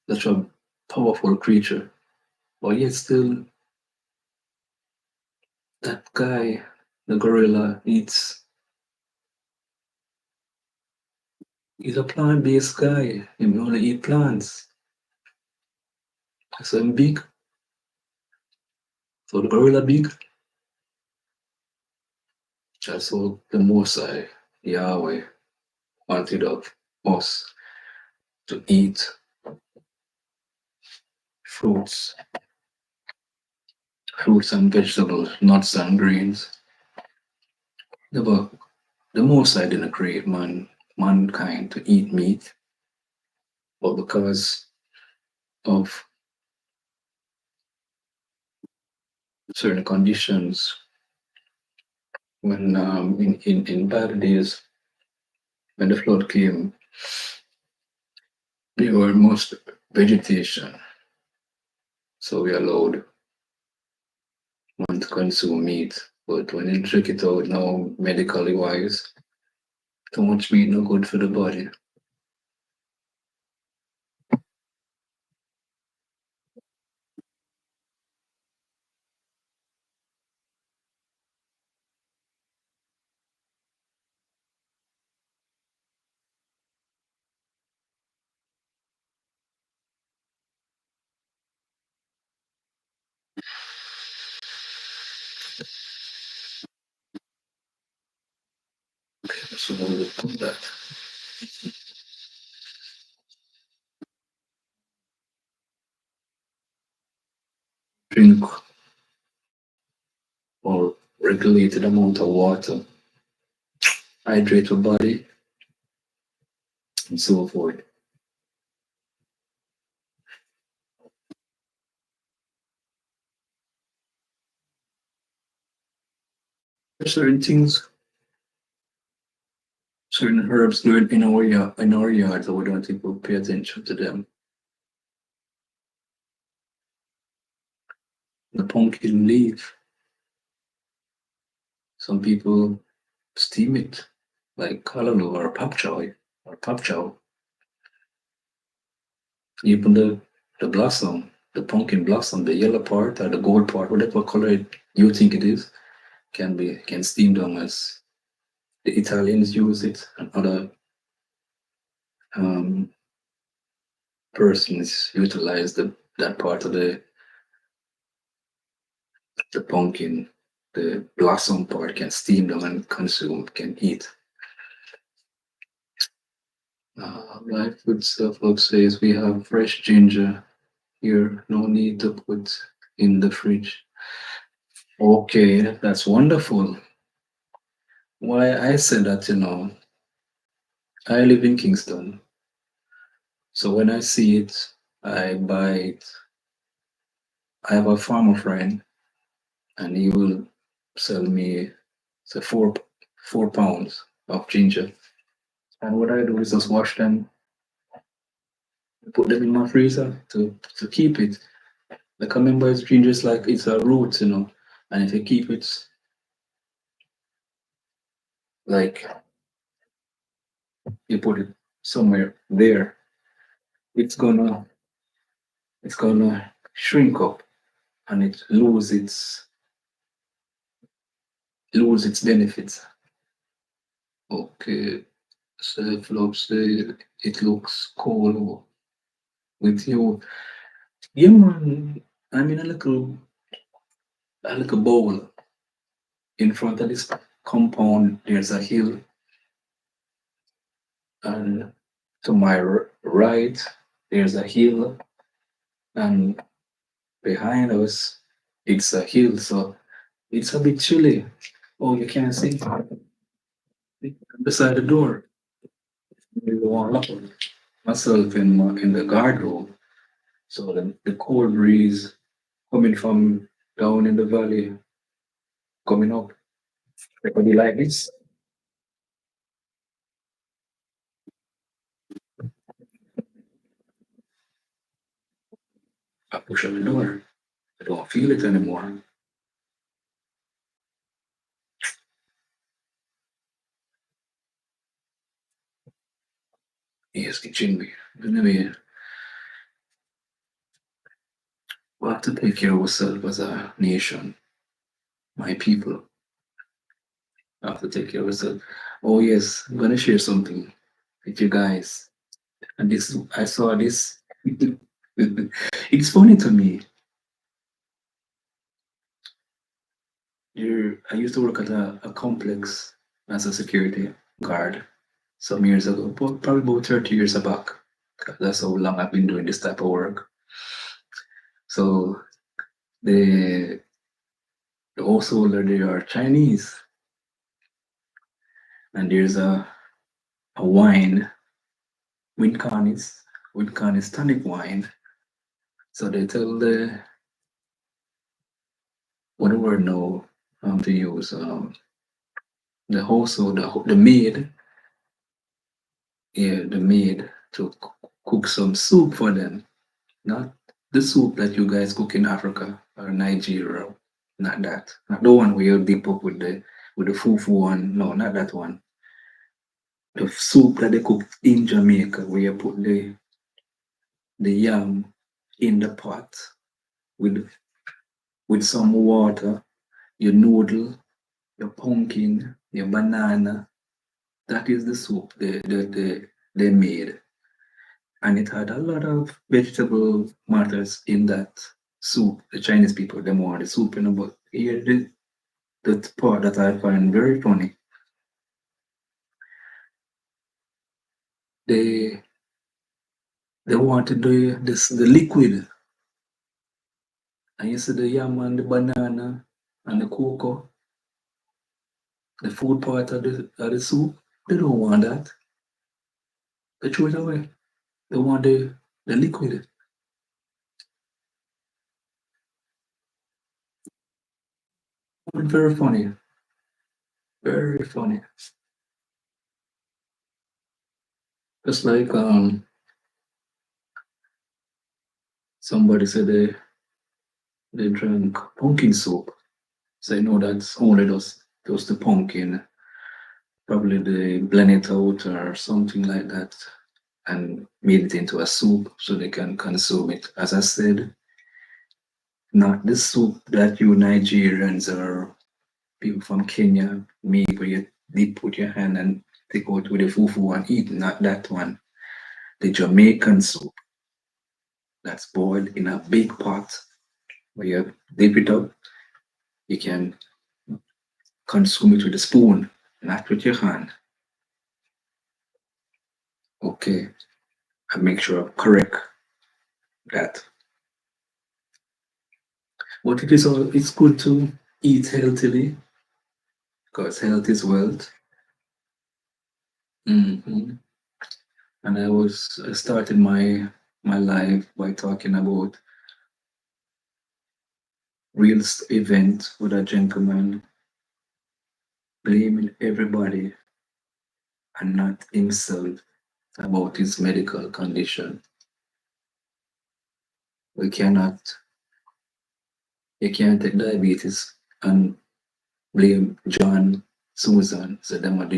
such a powerful creature. But yet still, that guy, the gorilla, he's a plant-based guy. He only eat plants. So I'm big. So the gorilla big. Just so the Mosai, Yahweh, wanted of us to eat fruits, fruits and vegetables, nuts and greens. But the Mosai didn't create mankind to eat meat, but because of certain conditions, when in bad days, when the flood came, there were most vegetation, so we allowed one to consume meat. But when you check it out now, medically wise, too much meat no good for the body. So I will put that. Drink or regulated amount of water, hydrate your body, and so forth. There's certain things, certain herbs growing in our yard, so we don't think we'll pay attention to them. The pumpkin leaf. Some people steam it, like callaloo or pop choy or pop chow. Even the blossom, the pumpkin blossom, the yellow part or the gold part, whatever color you think it is, can steam down as the Italians use it and other um, persons utilize that part of the pumpkin, the blossom part can steam them and consume, can eat. LiveGood self-help says we have fresh ginger here, no need to put in the fridge. Okay, that's wonderful. Why I said that, I live in Kingston. So when I see it, I buy it. I have a farmer friend and he will sell me say 4 pounds of ginger. And what I do is just wash them, put them in my freezer to keep it. Like remember it's ginger is like it's a root, and if you keep it like you put it somewhere there, it's gonna shrink up and it lose its benefits. Okay, so Flop say it looks cool with you. Yeah man, I'm in a little bowl. In front of this compound there's a hill, and to my right there's a hill, and behind us it's a hill, so it's a bit chilly. Oh, you can't see beside the door. You want lock myself in the guard room, so the cold breeze coming from down in the valley coming up. Everybody like this. I push on the door. I don't feel it anymore. Yes, kitchen me. Anyway, we have to take care of ourselves as a nation, my people. I have to take care of ourselves. Oh yes, I'm gonna share something with you guys. And this, I saw this. It's funny to me. I used to work at a complex as a security guard some years ago, probably about 30 years back. That's how long I've been doing this type of work. So the householder, they are Chinese, and there's a wine, Wincan is tonic wine. So they tell what the word now to use the household, the maid, yeah, the maid to cook some soup for them. Not the soup that you guys cook in Africa or Nigeria. Not that. Not the one where you dip up with the fufu one. No, not that one. The soup that they cook in Jamaica, where you put the yam in the pot with some water, your noodle, your pumpkin, your banana. That is the soup they made. And it had a lot of vegetable matters in that soup. The Chinese people, they want the soup, but here the part that I find very funny, they they want to do the liquid. And you see the yam and the banana and the cocoa, the food part of the soup. They don't want that. They throw it away. They want the liquid. Very funny. Very funny. Just like somebody said they drank pumpkin soup. So you know that's only just the pumpkin. Probably they blend it out or something like that and made it into a soup so they can consume it. As I said, not the soup that you Nigerians or people from Kenya make where you dip put your hand and take out with the fufu and eat. Not that one. The Jamaican soup that's boiled in a big pot where you dip it up. You can consume it with a spoon, not with your hand. Okay, I make sure I correct that. But it's good to eat healthily because health is wealth. Hmm. And I started my life by talking about real event with a gentleman blaming everybody and not himself about his medical condition. We cannot you can't take diabetes and blame John, Susan, so them do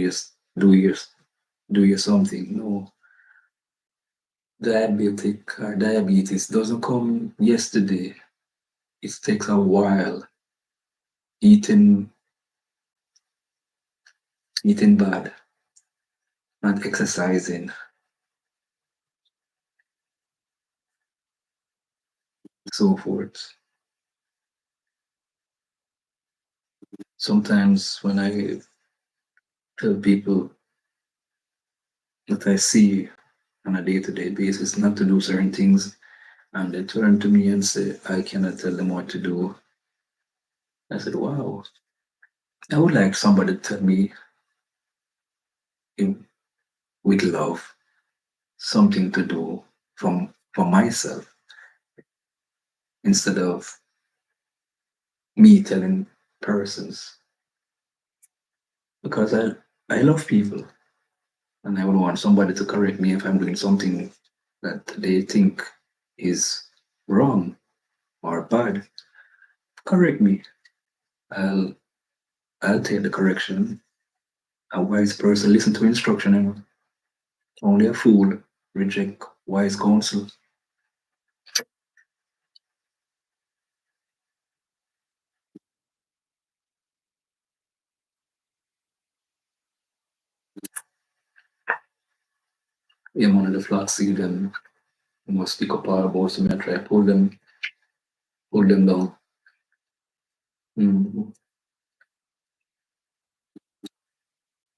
you something. No, diabetes doesn't come yesterday. It takes a while. Eating eating bad, not exercising, so forth. Sometimes when I tell people that I see on a day-to-day basis not to do certain things, and they turn to me and say, I cannot tell them what to do. I said, wow, I would like somebody to tell me in, with love something to do for myself instead of me telling persons because I love people and I would want somebody to correct me if I'm doing something that they think is wrong or bad. Correct me. I'll I'll take the correction. A wise person listen to instruction and only a fool reject wise counsel. Yeah, man, the flaxseed and you must pick up our balls and try pull them down. Mhm.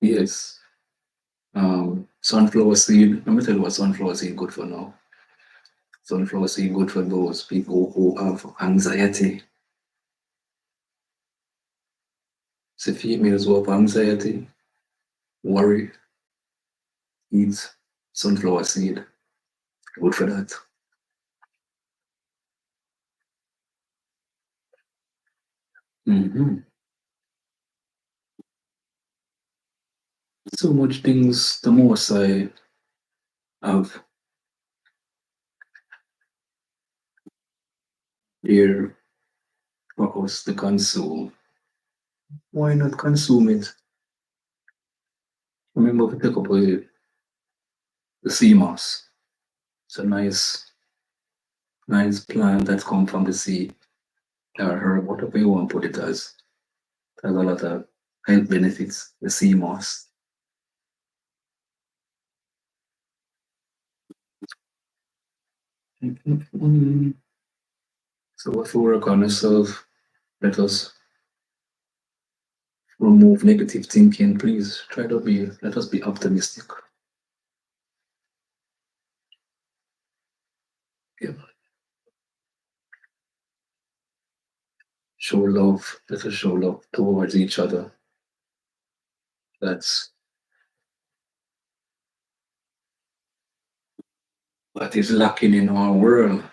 Yes. Sunflower seed. Let me tell you what sunflower seed good for now. Sunflower seed good for those people who have anxiety. So females who have anxiety, worry, eat sunflower seed. Good for that. Hmm. So much things. The most I have here for us to consume. Why not consume it? Remember to take up the sea moss. It's a nice plant that come from the sea or herb, whatever you want to put it as. It has a lot of health benefits, the sea moss. So if we work on ourselves, let us remove negative thinking. Please let us be optimistic. Yeah. Show love. Let us show love towards each other. That's what is lacking in our world.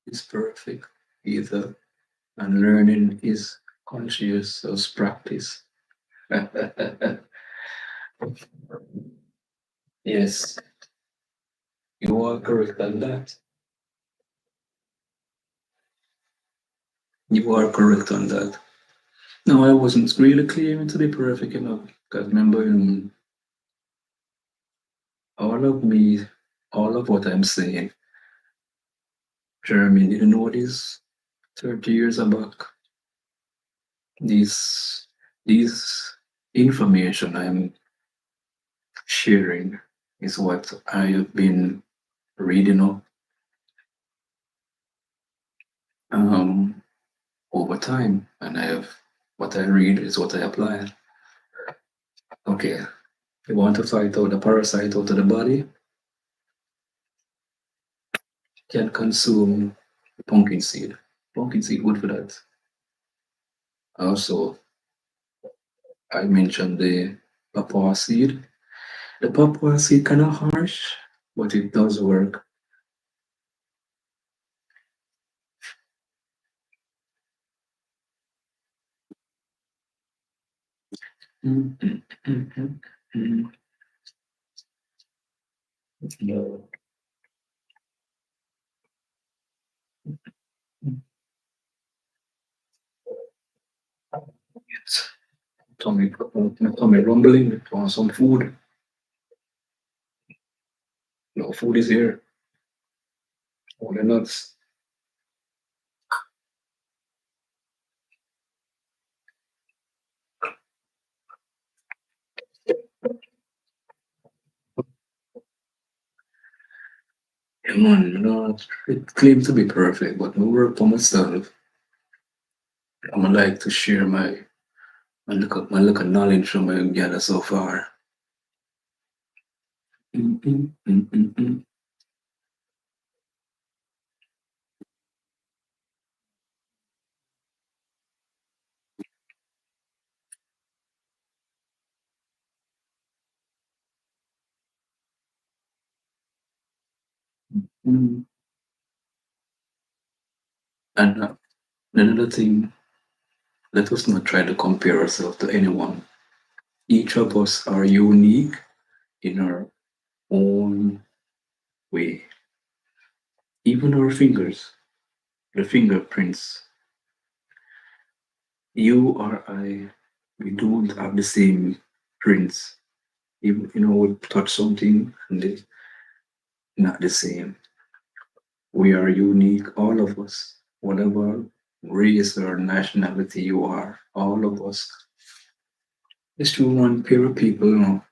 It's perfect either, and learning is conscious of practice. Yes, you are correct on that. You are correct on that. No, I wasn't really claiming to be perfect enough. Because remember, all of me, all of what I'm saying, Jeremy didn't know this 30 years back. These, these information I'm sharing is what I have been reading up um, over time, and I have what I read is what I apply. Okay, you want to fight out the parasite out of the body, can consume pumpkin seed. Pumpkin seed good for that. Also, I mentioned the papaya seed. The papaya seed kind of harsh, but it does work. Mm, mm, mm, mm, mm. No. It's tummy rumbling. Want some food? No food is here. Only nuts. Yeah, man, it claims to be perfect, but no work for myself. I'm gonna like to share my look of knowledge from my gather so far. Mm, mm, mm, mm, mm. Mm. And another thing, let us not try to compare ourselves to anyone. Each of us are unique in our own way. Even our fingers, the fingerprints, you or I, we don't have the same prints. Even we touch something and it's not the same. We are unique, all of us, whatever race or nationality you are, all of us. It's true one pair of people,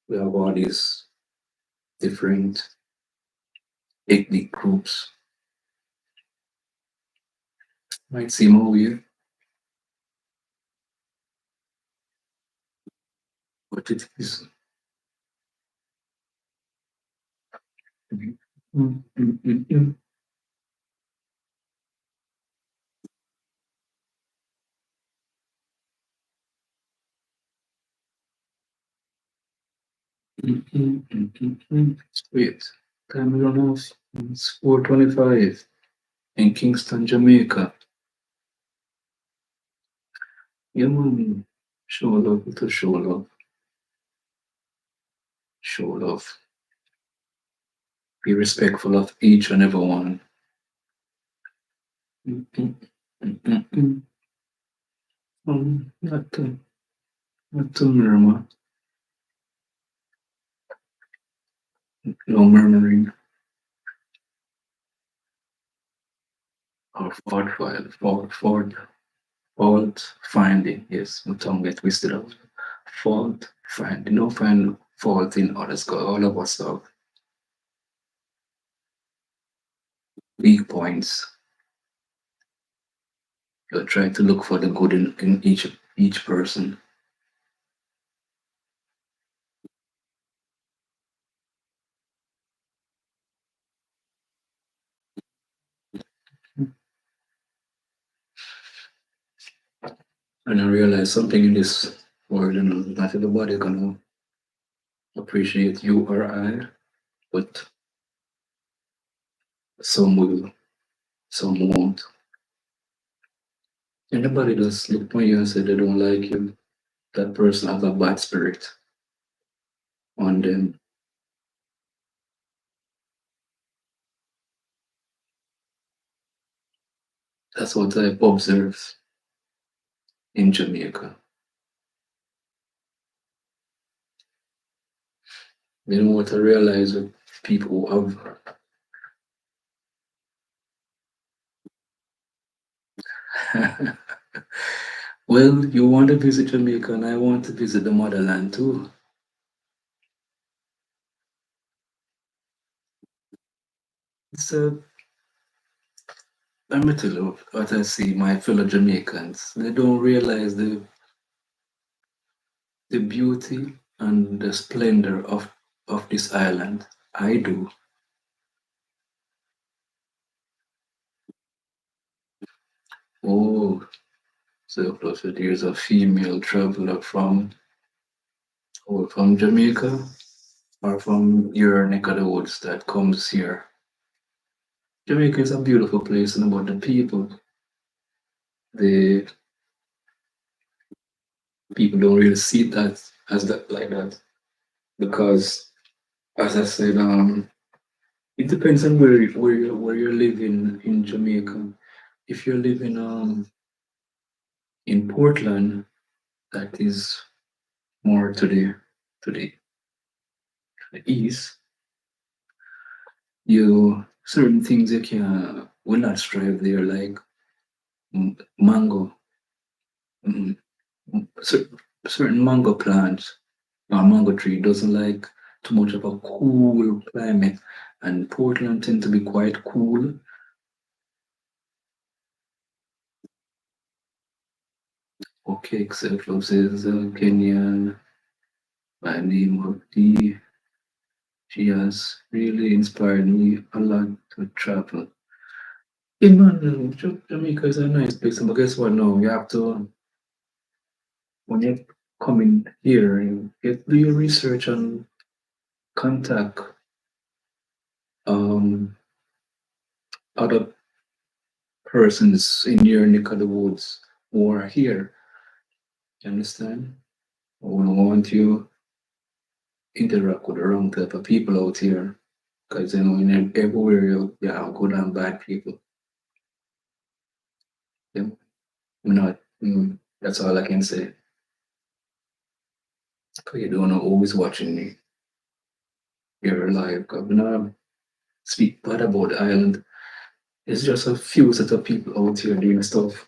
we have all these different ethnic groups. Might seem weird, but it is. Mm, mm, mm, mm. Mm, mm, mm, mm, mm. Wait, time is run off. It's 4:25 in Kingston, Jamaica. Yeah, man. Show love to show love. Show love. Be respectful of each and every one. Mm, mm, mm, mm, mm. Not to murmur. No murmuring or fault finding. Yes, my tongue get twisted out. Fault finding. No find fault in others. 'Cause all of us have weak points. You try to look for the good in each person. And I realized something in this world, not everybody gonna appreciate you or I, but some will, some won't. Anybody just look on you and say they don't like you, that person have a bad spirit on them. That's what I've observed in Jamaica. You know what I realize with people who have well, you want to visit Jamaica and I want to visit the motherland too. So let me tell you what I see my fellow Jamaicans. They don't realize the beauty and the splendor of this island. I do. Oh, so close. There's a female traveler from Jamaica or from your neck of the woods that comes here. Jamaica is a beautiful place, and about the people, the people don't really see that as that like that because, as I said, it depends on where you're living in Jamaica. If you're living in Portland, that is more to the east, you certain things you can will not strive there, like mango. Mm, certain mango plants or mango tree doesn't like too much of a cool climate, and Portland tend to be quite cool. Okay, except for says Kenyan by name of D. She has really inspired me a lot to travel. Yeah, man, Jamaica is a nice place, but guess what? No, you have to when you come in here, you do your research and contact um other persons in your neck of the woods who are here. You understand? I don't want you interact with the wrong type of people out here. Because in everywhere you have good and bad people. Yeah. I'm not that's all I can say. Because you don't know who's watching me. You're alive. Because when I speak bad about the island, it's just a few set of people out here doing stuff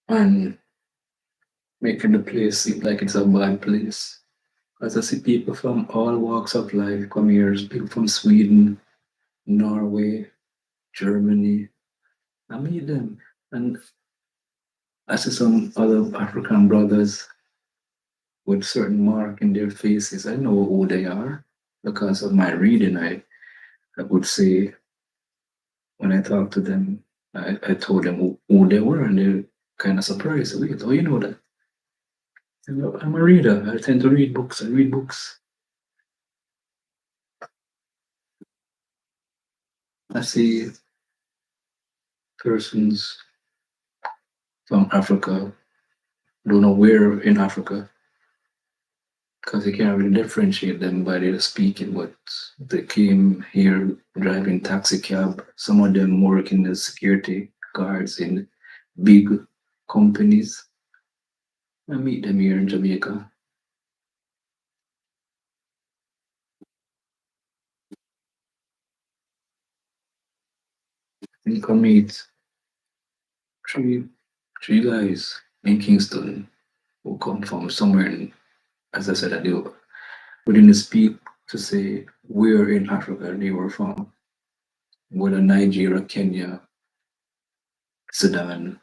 and making the place seem like it's a bad place. As I see people from all walks of life come here, people from Sweden, Norway, Germany. I meet them. And I see some other African brothers with certain mark in their faces. I know who they are because of my reading. I would say when I talk to them, I told them who they were, and they're kind of surprised. Wait, oh, you know that? I'm a reader. I tend to read books. I read books. I see persons from Africa, don't know where in Africa, because you can't really differentiate them by their speaking, but they came here driving taxi cab. Some of them working as security guards in big companies. I meet them here in Jamaica. I think I meet three three guys in Kingston who come from somewhere in, as I said, we didn't speak to say where in Africa they were from. whether Nigeria, Kenya, Sudan,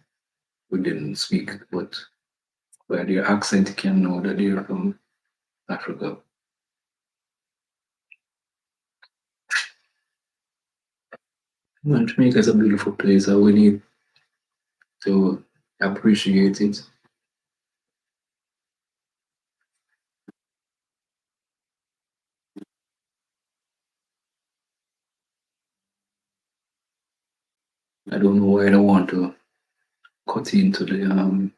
we didn't speak, but by their accent, you can know that they are from Africa. And Jamaica is a beautiful place, and we need to appreciate it. I don't know why I don't want to cut into the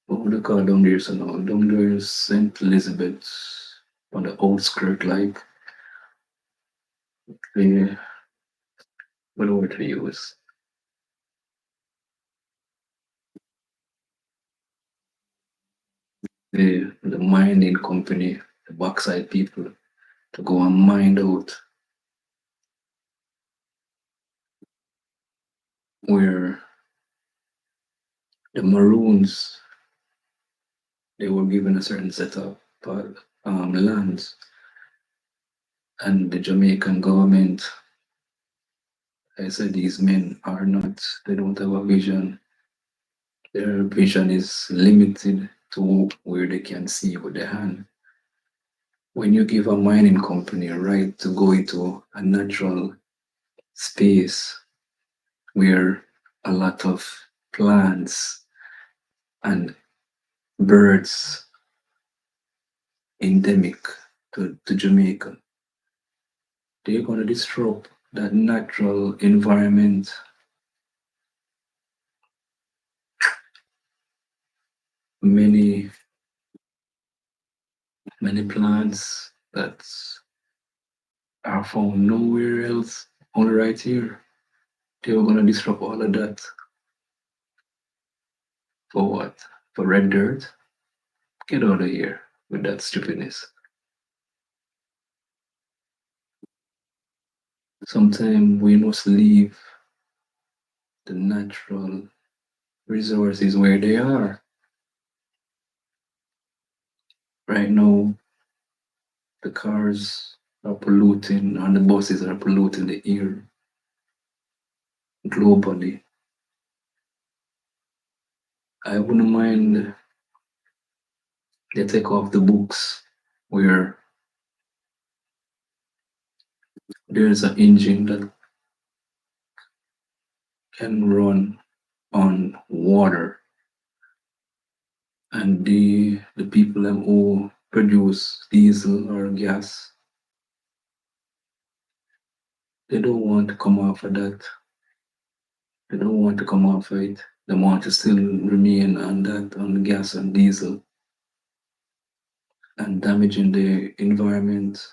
what would you call down there? So now down there is Saint Elizabeth on the outskirt, like the what word to use? The mining company, the backside people, to go and mine out where the Maroons they were given a certain set of lands, and the Jamaican government. I said these men are not. They don't have a vision. Their vision is limited to where they can see with their hand. When you give a mining company a right to go into a natural space where a lot of plants and birds endemic to Jamaica, they're going to disrupt that natural environment. Many, many plants that are found nowhere else, only right here. They were going to disrupt all of that. For what? For red dirt? Get out of here with that stupidness. Sometimes we must leave the natural resources where they are. Right now, the cars are polluting and the buses are polluting the air globally. I wouldn't mind they take off the books where there's an engine that can run on water, and the people who produce diesel or gas, they don't want to come off of that. They don't want to come off of it. They want to still remain on that, on gas and diesel, and damaging the environment.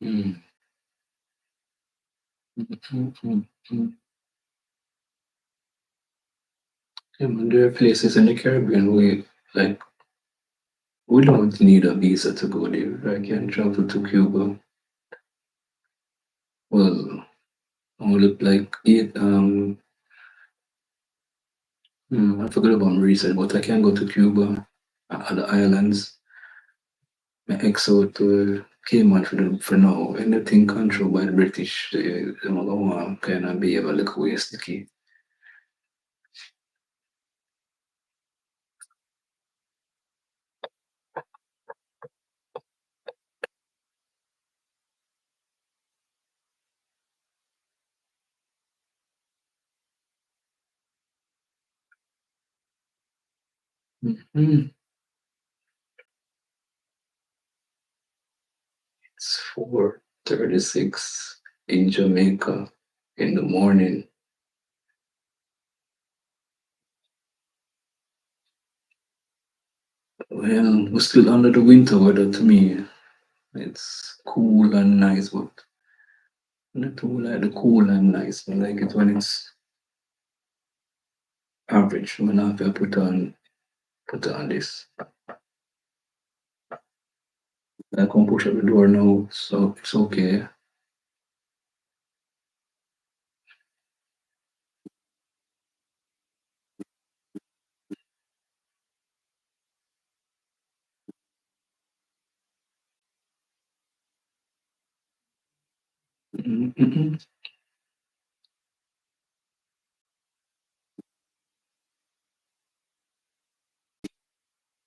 Mm. Yeah, man, there are places in the Caribbean where, like, we don't need a visa to go there. I can travel to Cuba. Well, only like I forgot about my research, but I can go to Cuba, other islands, my exo to Cayman for now. Anything controlled by the British, they don't want kind of be able to waste the key. Mm-hmm. It's 4:36 in Jamaica in the morning. Well, we're still under the winter weather to me. It's cool and nice, but not too like the cool and nice. I like it when it's average. When I have to put on this. I can push up the door now, so it's okay. Mm-mm.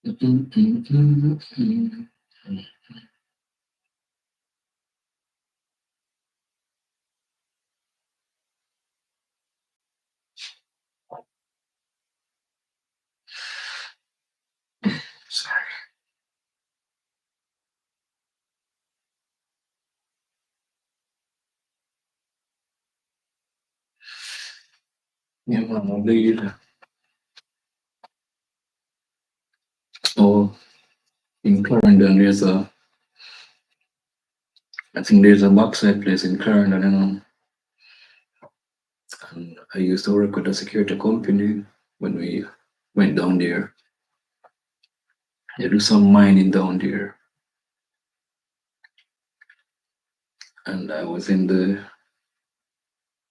Mm-mm. Sorry. Yeah, man, lead. Oh, in Clarendon, I think there's a backside place in Clarendon, and I used to work with a security company when we went down there. They do some mining down there, and I was in the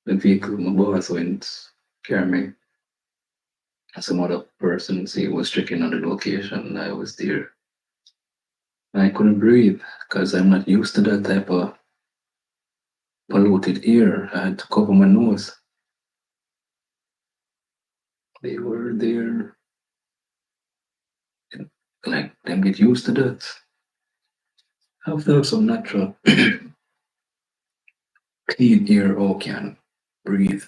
vehicle. My boss went carry me. And some other persons he was checking on the location, and I was there. I couldn't breathe because I'm not used to that type of polluted air. I had to cover my nose. They were there, and like them get used to that. I have to have some natural clean air all can breathe.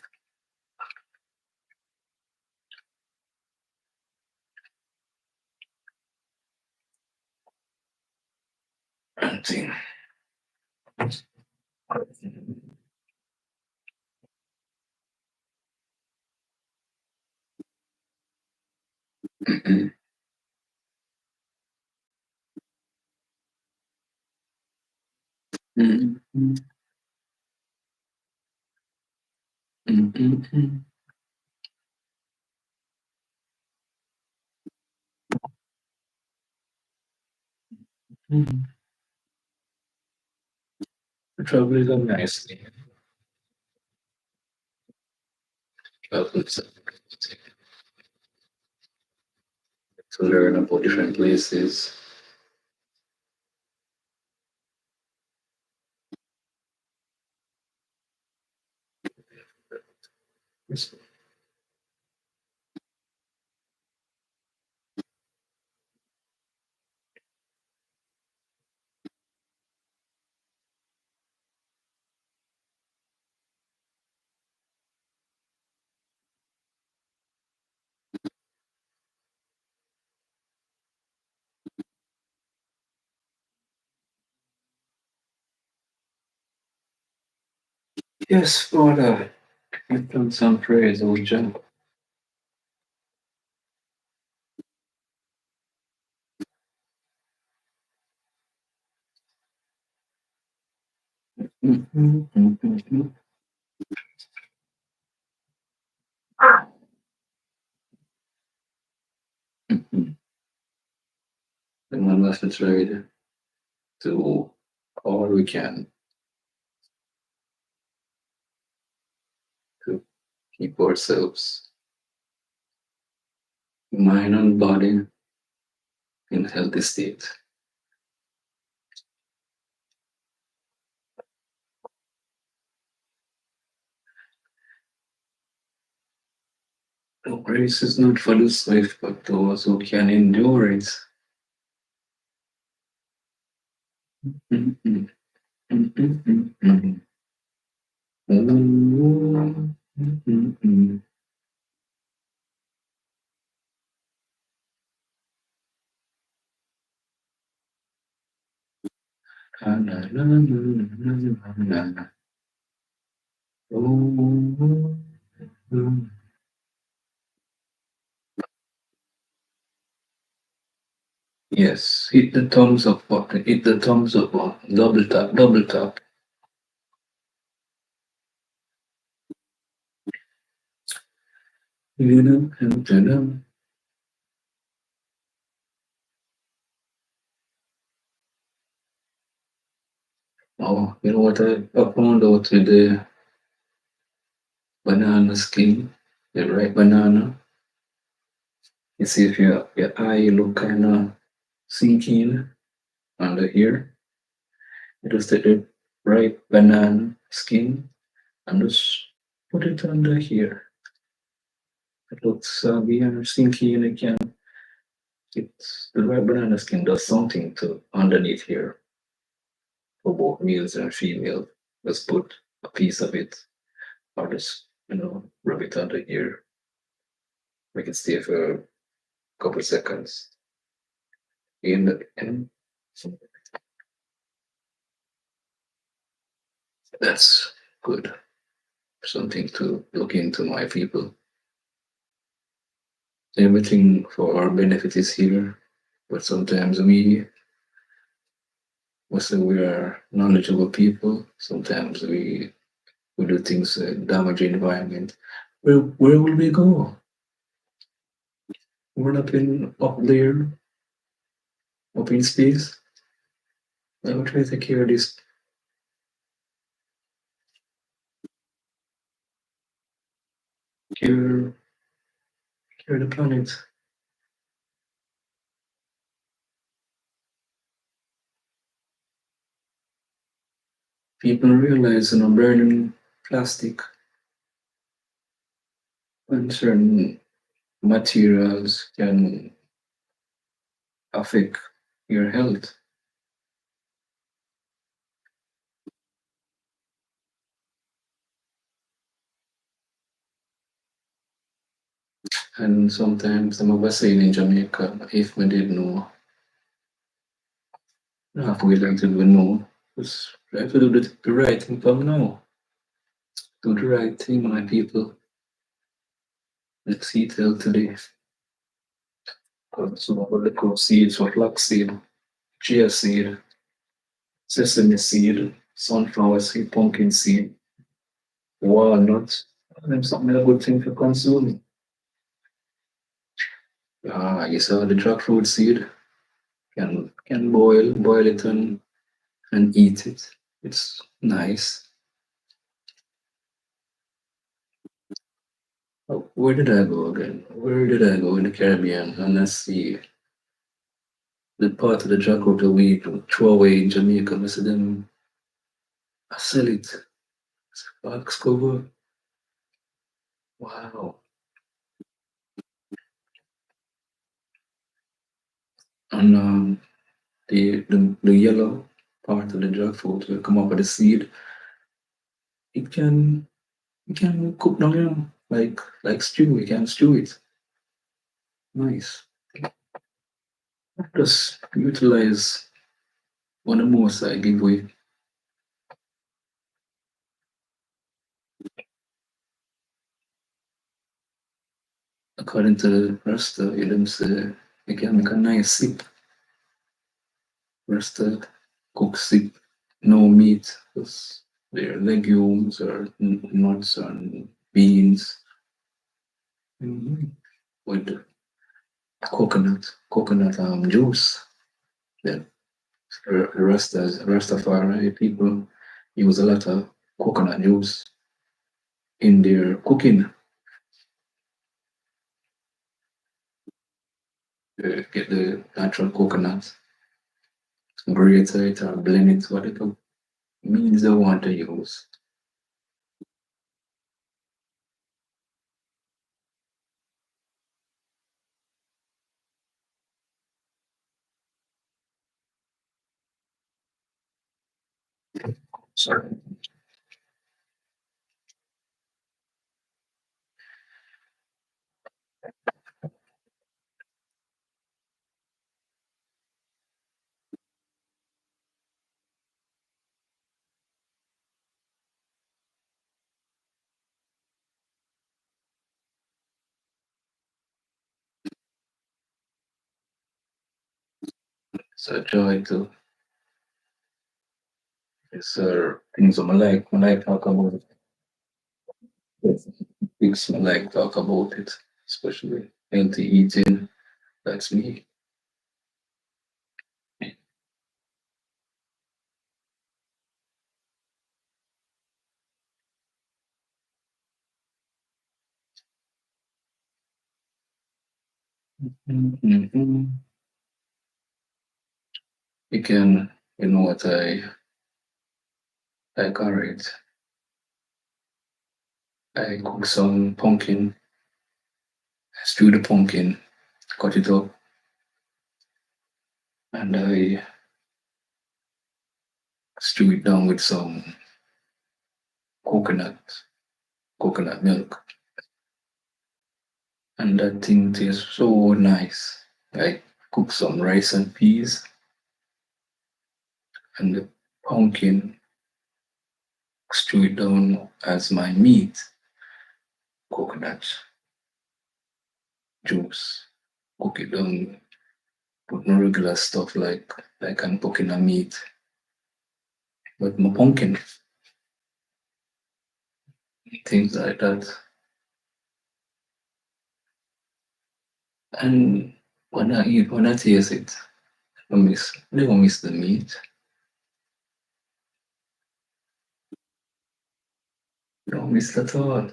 And thing. The trouble is I'm nicely. To learn about different places. Yes, Father, give them some praise, O John. And one last try to do all we can to keep ourselves, mind and body, in a healthy state. The grace is not for the swift, but those who can endure it. Yes, hit the thumbs up button, hit the thumbs up button, double tap, double tap. Oh, you know what I found out with the banana skin, the ripe banana? You see if your eye look kind of sinking under here, you just take the ripe banana skin and just put it under here. It looks soggy and sinky and it can, it's, the ripe banana skin does something to underneath here for both males and females. Just put a piece of it or just, rub it under here. Make it stay for a couple seconds. And that's good. Something to look into, my people. Everything for our benefit is here, but sometimes we say we are knowledgeable people. Sometimes we do things that damage the environment. Where will we go? We're not in up there, up in space. I will try to take care of this, care, care of the planet. People realize, burning plastic and certain materials can affect your health. And sometimes I'm ever saying in Jamaica, if we did know, not wait until we know. Just try to do the right thing from now. Do the right thing, my people. Let's eat healthily. Some of the seeds for flaxseed, chia seed, sesame seed, sunflower seed, pumpkin seed, walnut. Them something a good thing for consuming. You saw the jackfruit seed. Can boil it and eat it. It's nice. Oh, where did I go again? Where did I go in the Caribbean? And let's see. The part of the jackfruit that we throw away in Jamaica, I see them, I sell it. Box cover. Wow. And the yellow part of the jackfruit will come up with the seed. It can cook down, like stew. You can stew it. Nice. Just utilize one of the most I give away. According to the rasta, you say you can make a nice soup. Rasta cook soup, no meat, because they're legumes or nuts and beans. With coconut juice. Then Rastafari people use a lot of coconut juice in their cooking. Get the natural coconut, grate it or blend it, whatever means they want to use. So, it's a joy to. It's things I like talk about. Things I like talk about it, especially healthy eating. That's me. Mhm. You can, you know what I curate. I cook some pumpkin, stew the pumpkin, cut it up, and I stew it down with some coconut, coconut milk. And that thing tastes so nice. I cook some rice and peas and the pumpkin, stew it down as my meat, coconut juice, cook it down, put no regular stuff like I'm cooking a meat, but my pumpkin, things like that. And when I taste it, they don't miss the meat. They don't miss it at all.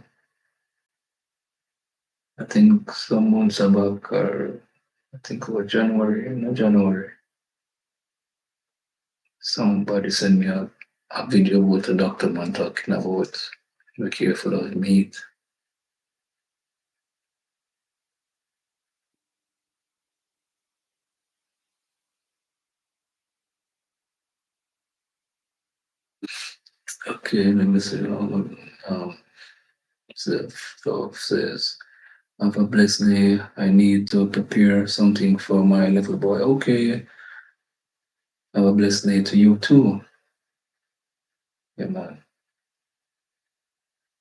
I think some months back, or I think it was January, not January, somebody sent me a video with a doctor man talking about be careful of meat. Okay, let me see. So says, have a blessed day. I need to prepare something for my little boy. Okay, have a blessed day to you too. Yeah, man.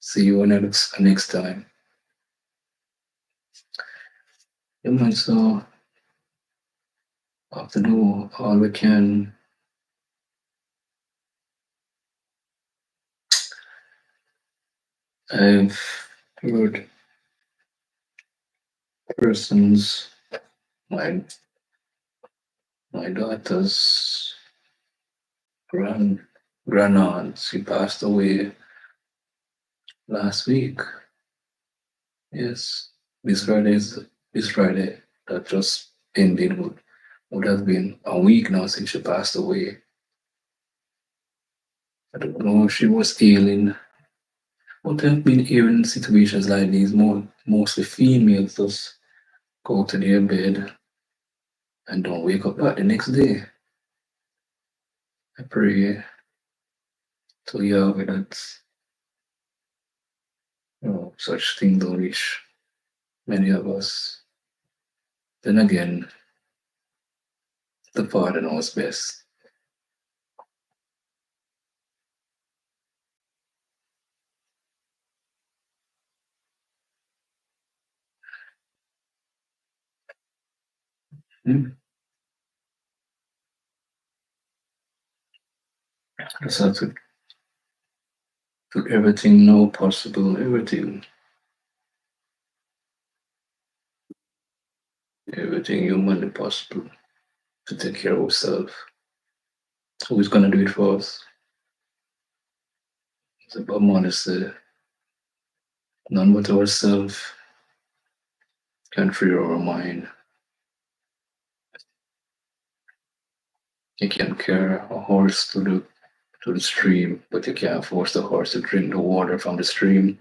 See you next time. Yeah, man. So have to do all we can. I've heard persons, my my daughter's grand grandaunt, she passed away last week. Yes, this Friday that just ended would have been a week now since she passed away. I don't know if she was ailing. But I've been hearing situations like these mostly females just go to their bed and don't wake up back the next day. I pray to Yahweh that such things don't reach many of us. Then again, the Father knows best. Hmm? Just have to do everything now possible, everything humanly possible to take care of ourselves. Who's gonna do it for us? It's about modesty. None but ourselves can free our mind. You can carry a horse to the stream, but you can't force the horse to drink the water from the stream.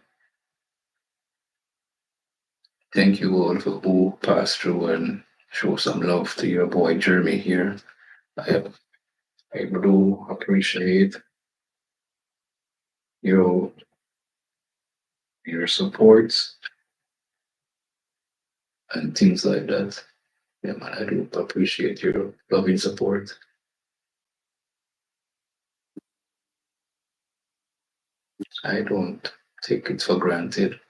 Thank you all for who passed through and show some love to your boy Jeremy here. I, I do appreciate your your support and things like that. Yeah, man, I do appreciate your loving support. I don't take it for granted.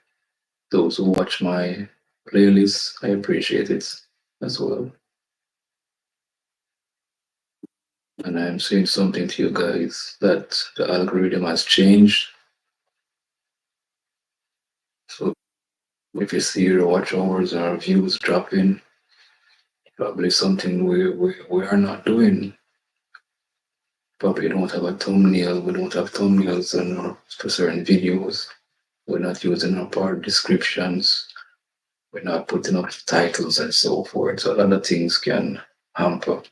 Those who watch my playlist, I appreciate it as well. And I'm saying something to you guys that the algorithm has changed. So if you see your watch hours or views dropping, probably something we are not doing. Probably don't have a thumbnail. We don't have thumbnails for certain videos. We're not using our part descriptions. we're not putting up titles and so forth. So a lot of things can hamper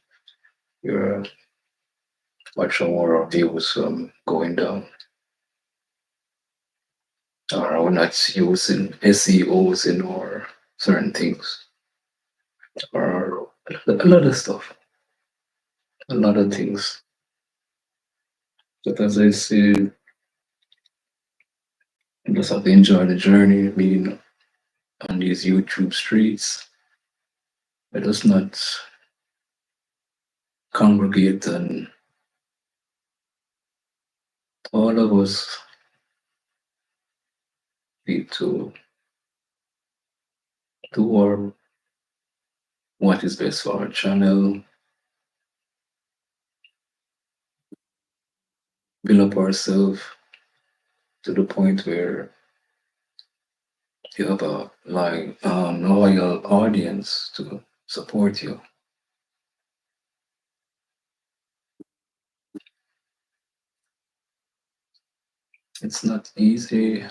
your watch hour views going down. Or we're not using SEOs in or certain things. Or a lot of stuff. A lot of things. But as I say, you just have to enjoy the journey being on these YouTube streets. Let us not congregate and all of us need to do our what is best for our channel, build up ourselves to the point where you have a loyal audience to support you. It's not easy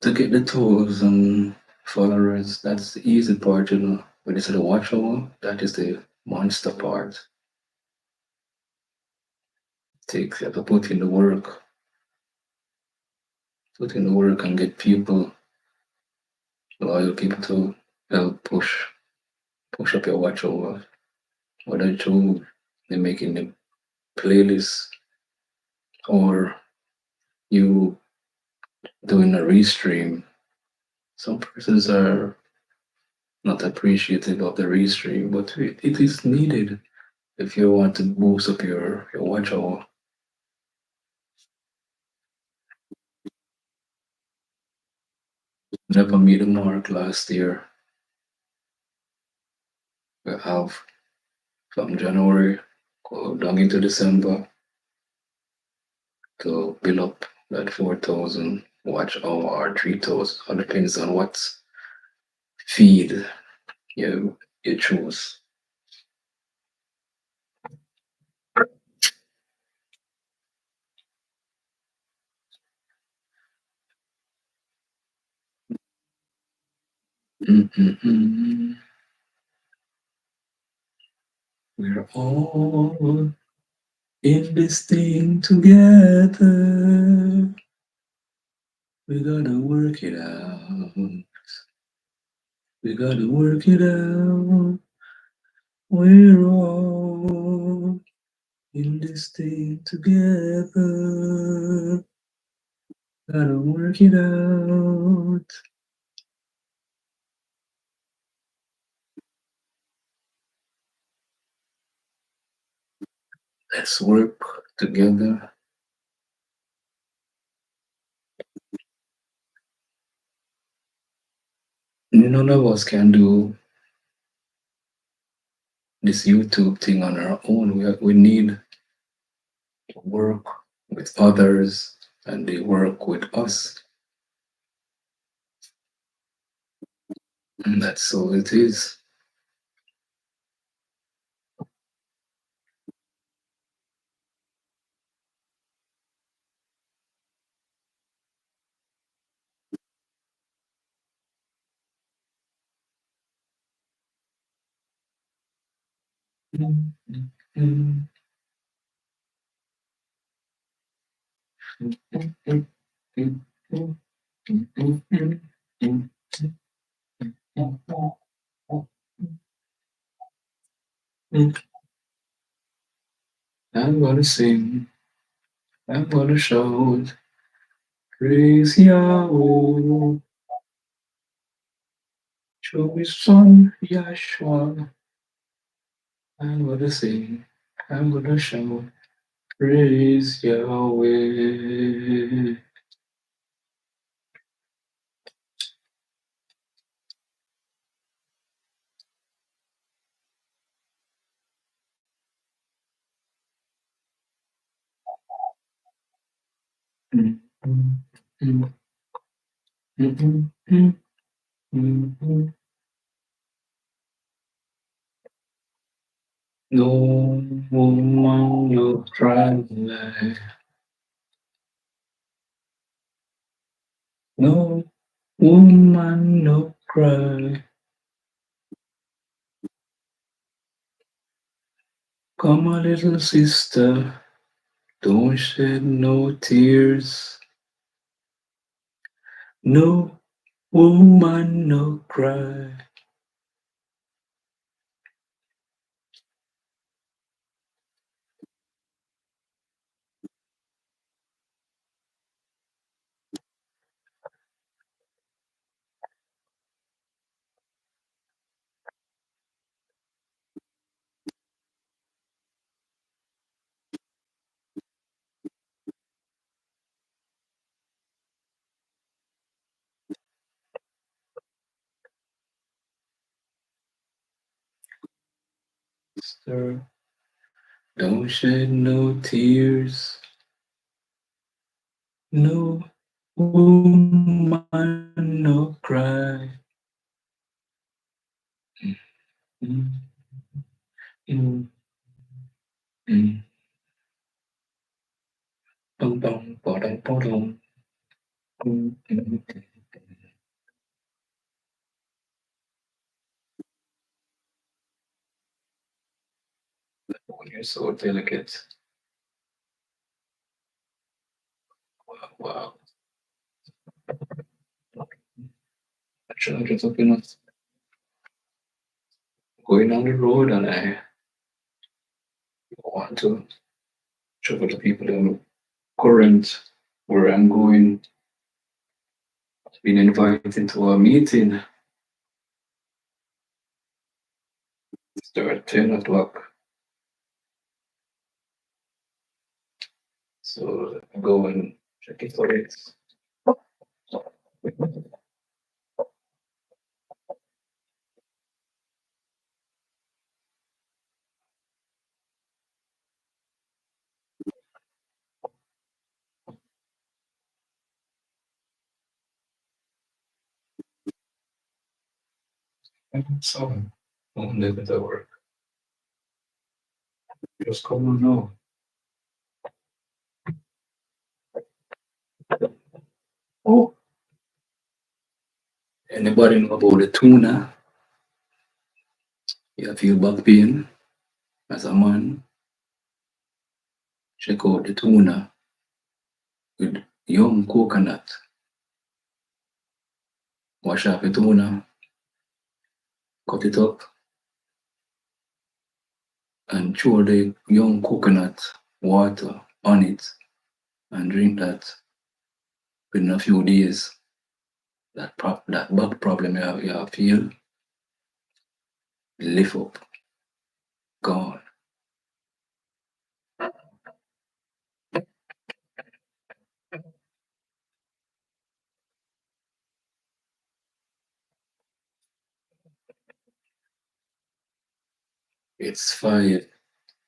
to get the tours and followers. That's the easy part, you know. When it's the watch hour, that is the monster part. Takes you have to put in the work and get people, loyal people to help push up your watch hour. Whether through they're making the playlist or you doing a restream. Some persons are not appreciative of the restream, but it is needed if you want to boost up your watch hour. Never made a mark last year. We have from January go down into December to build up that 4,000 watch hour or 3,000. It depends on what feed you choose. Mm-mm-mm. We're all in this thing together. We gotta work it out. We gotta work it out. We're all in this thing together. Gotta work it out. Let's work together. None of us can do this YouTube thing on our own. We need to work with others and they work with us. And that's all it is. I'm gonna sing, I'm gonna shout, praise Yahweh, show his son Yahshua. I'm gonna sing, I'm gonna shout, praise Yahweh. No woman, no cry like, no woman, no cry. Come, my little sister, don't shed no tears. No woman, no cry. Sister, don't shed no tears. No woman, no cry. Mm, mm, mm. Bum, bum, ba-dum, ba-dum. Mm, mm, mm. Oh, you're so delicate. Wow, wow. Actually, I'm just looking at going on the road and I want to show the people the current where I'm going. Been invited to a meeting. Start at 10 o'clock. So go and check it out. So, don't live at work. Just come on now. Oh, anybody know about the tuna? You feel back pain as a man? Check out the tuna with young coconut. Wash up the tuna, cut it up, and throw the young coconut water on it and drink that within a few days. That back problem you feel lift up, gone. It's 5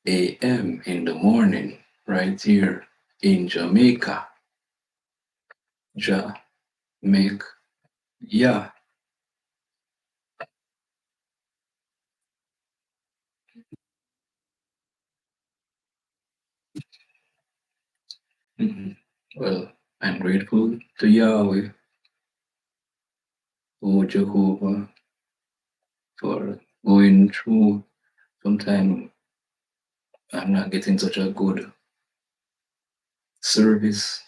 a.m. in the morning right here in Jamaica. Jamaica. Yeah. Mhm. Well, I'm grateful to Yahweh, oh Jehovah, for going through. Sometimes I'm not getting such a good service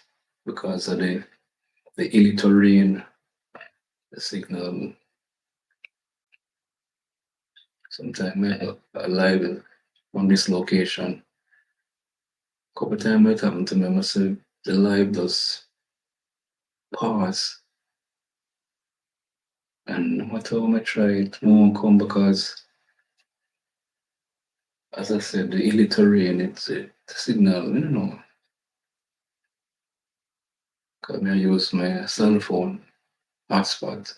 because of the illegal rain, the signal. Sometimes I have a live on this location. Couple times it happened to me, I must say the live does pause. And no matter how I try, it won't come because, as I said, the illegal rain, it's the signal, you know. Because I use my cell phone hotspot.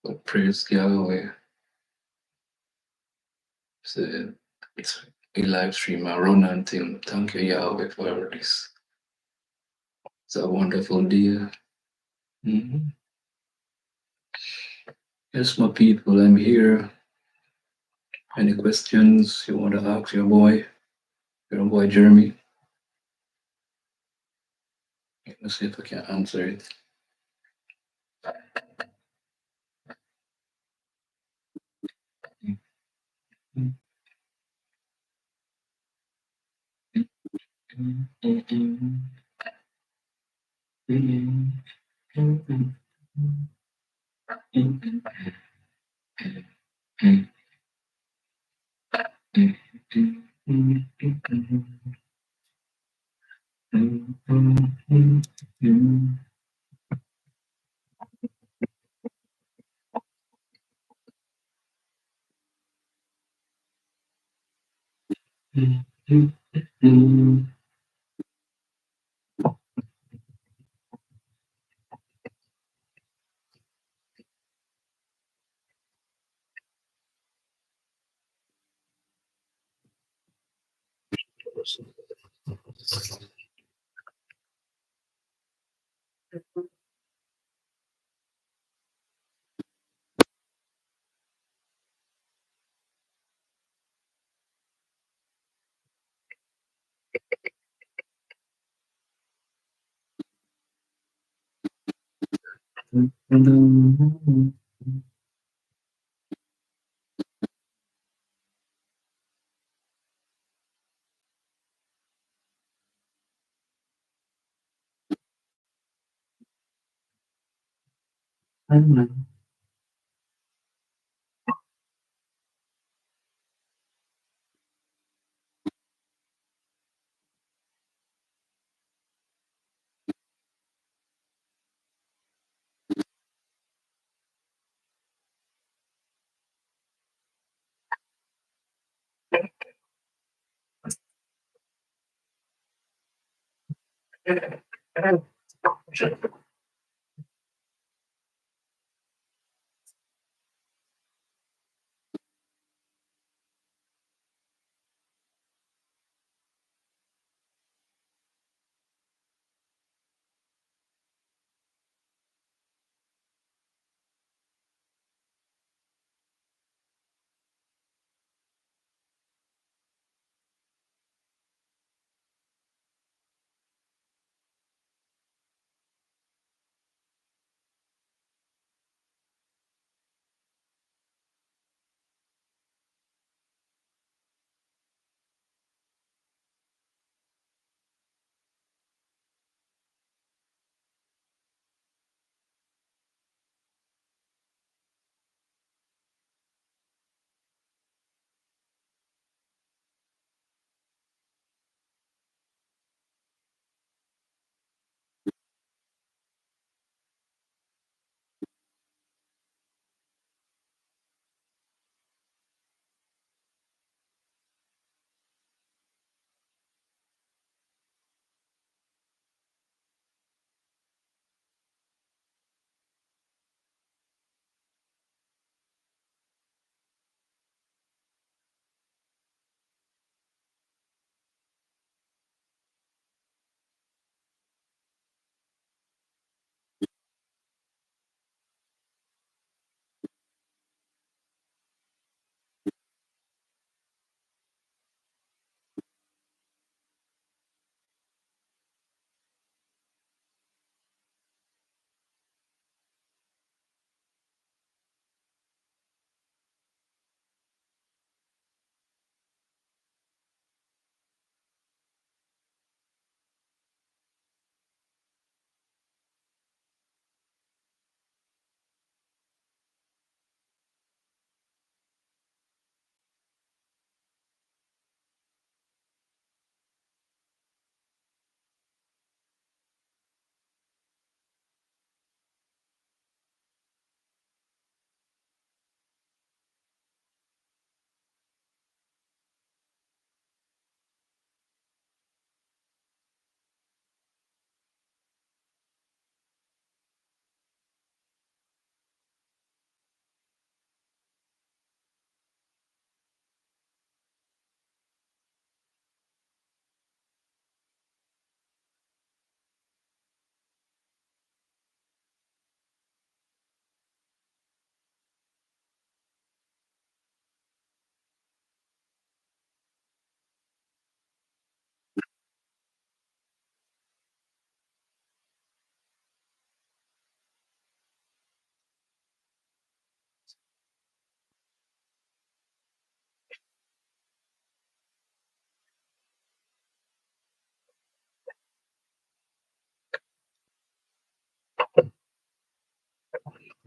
But praise Yahweh. So it's a live stream, I run until thank you Yahweh for this. It's a wonderful day. Mhm. Yes, my people, I'm here. Any questions you want to ask your boy Jeremy? Let's see if I can answer it.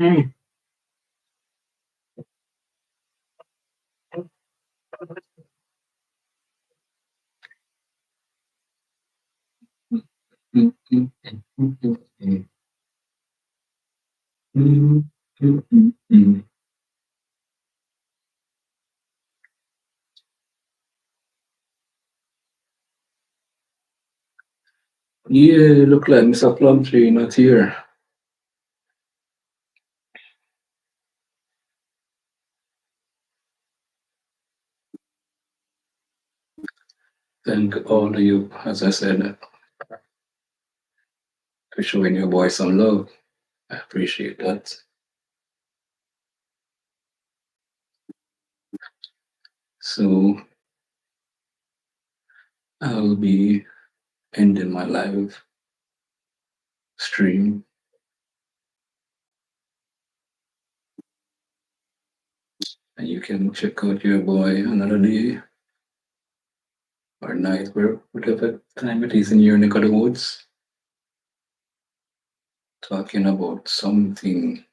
Mm. Mm, mm, mm, mm, mm. Mm, mm, mm, mm. Yeah, look like Mr. Plumtree not here. Thank all of you, as I said, for showing your boy some love. I appreciate that. So I'll be ending my live stream, and you can check out your boy another day or night, whatever time it is in your neck of the woods, talking about something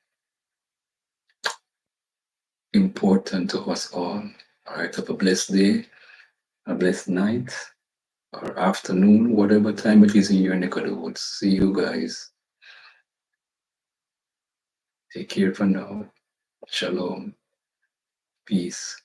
important to us all. All right, have a blessed day, a blessed night, or afternoon, whatever time it is in your neck of the woods. See you guys. Take care for now. Shalom. Peace.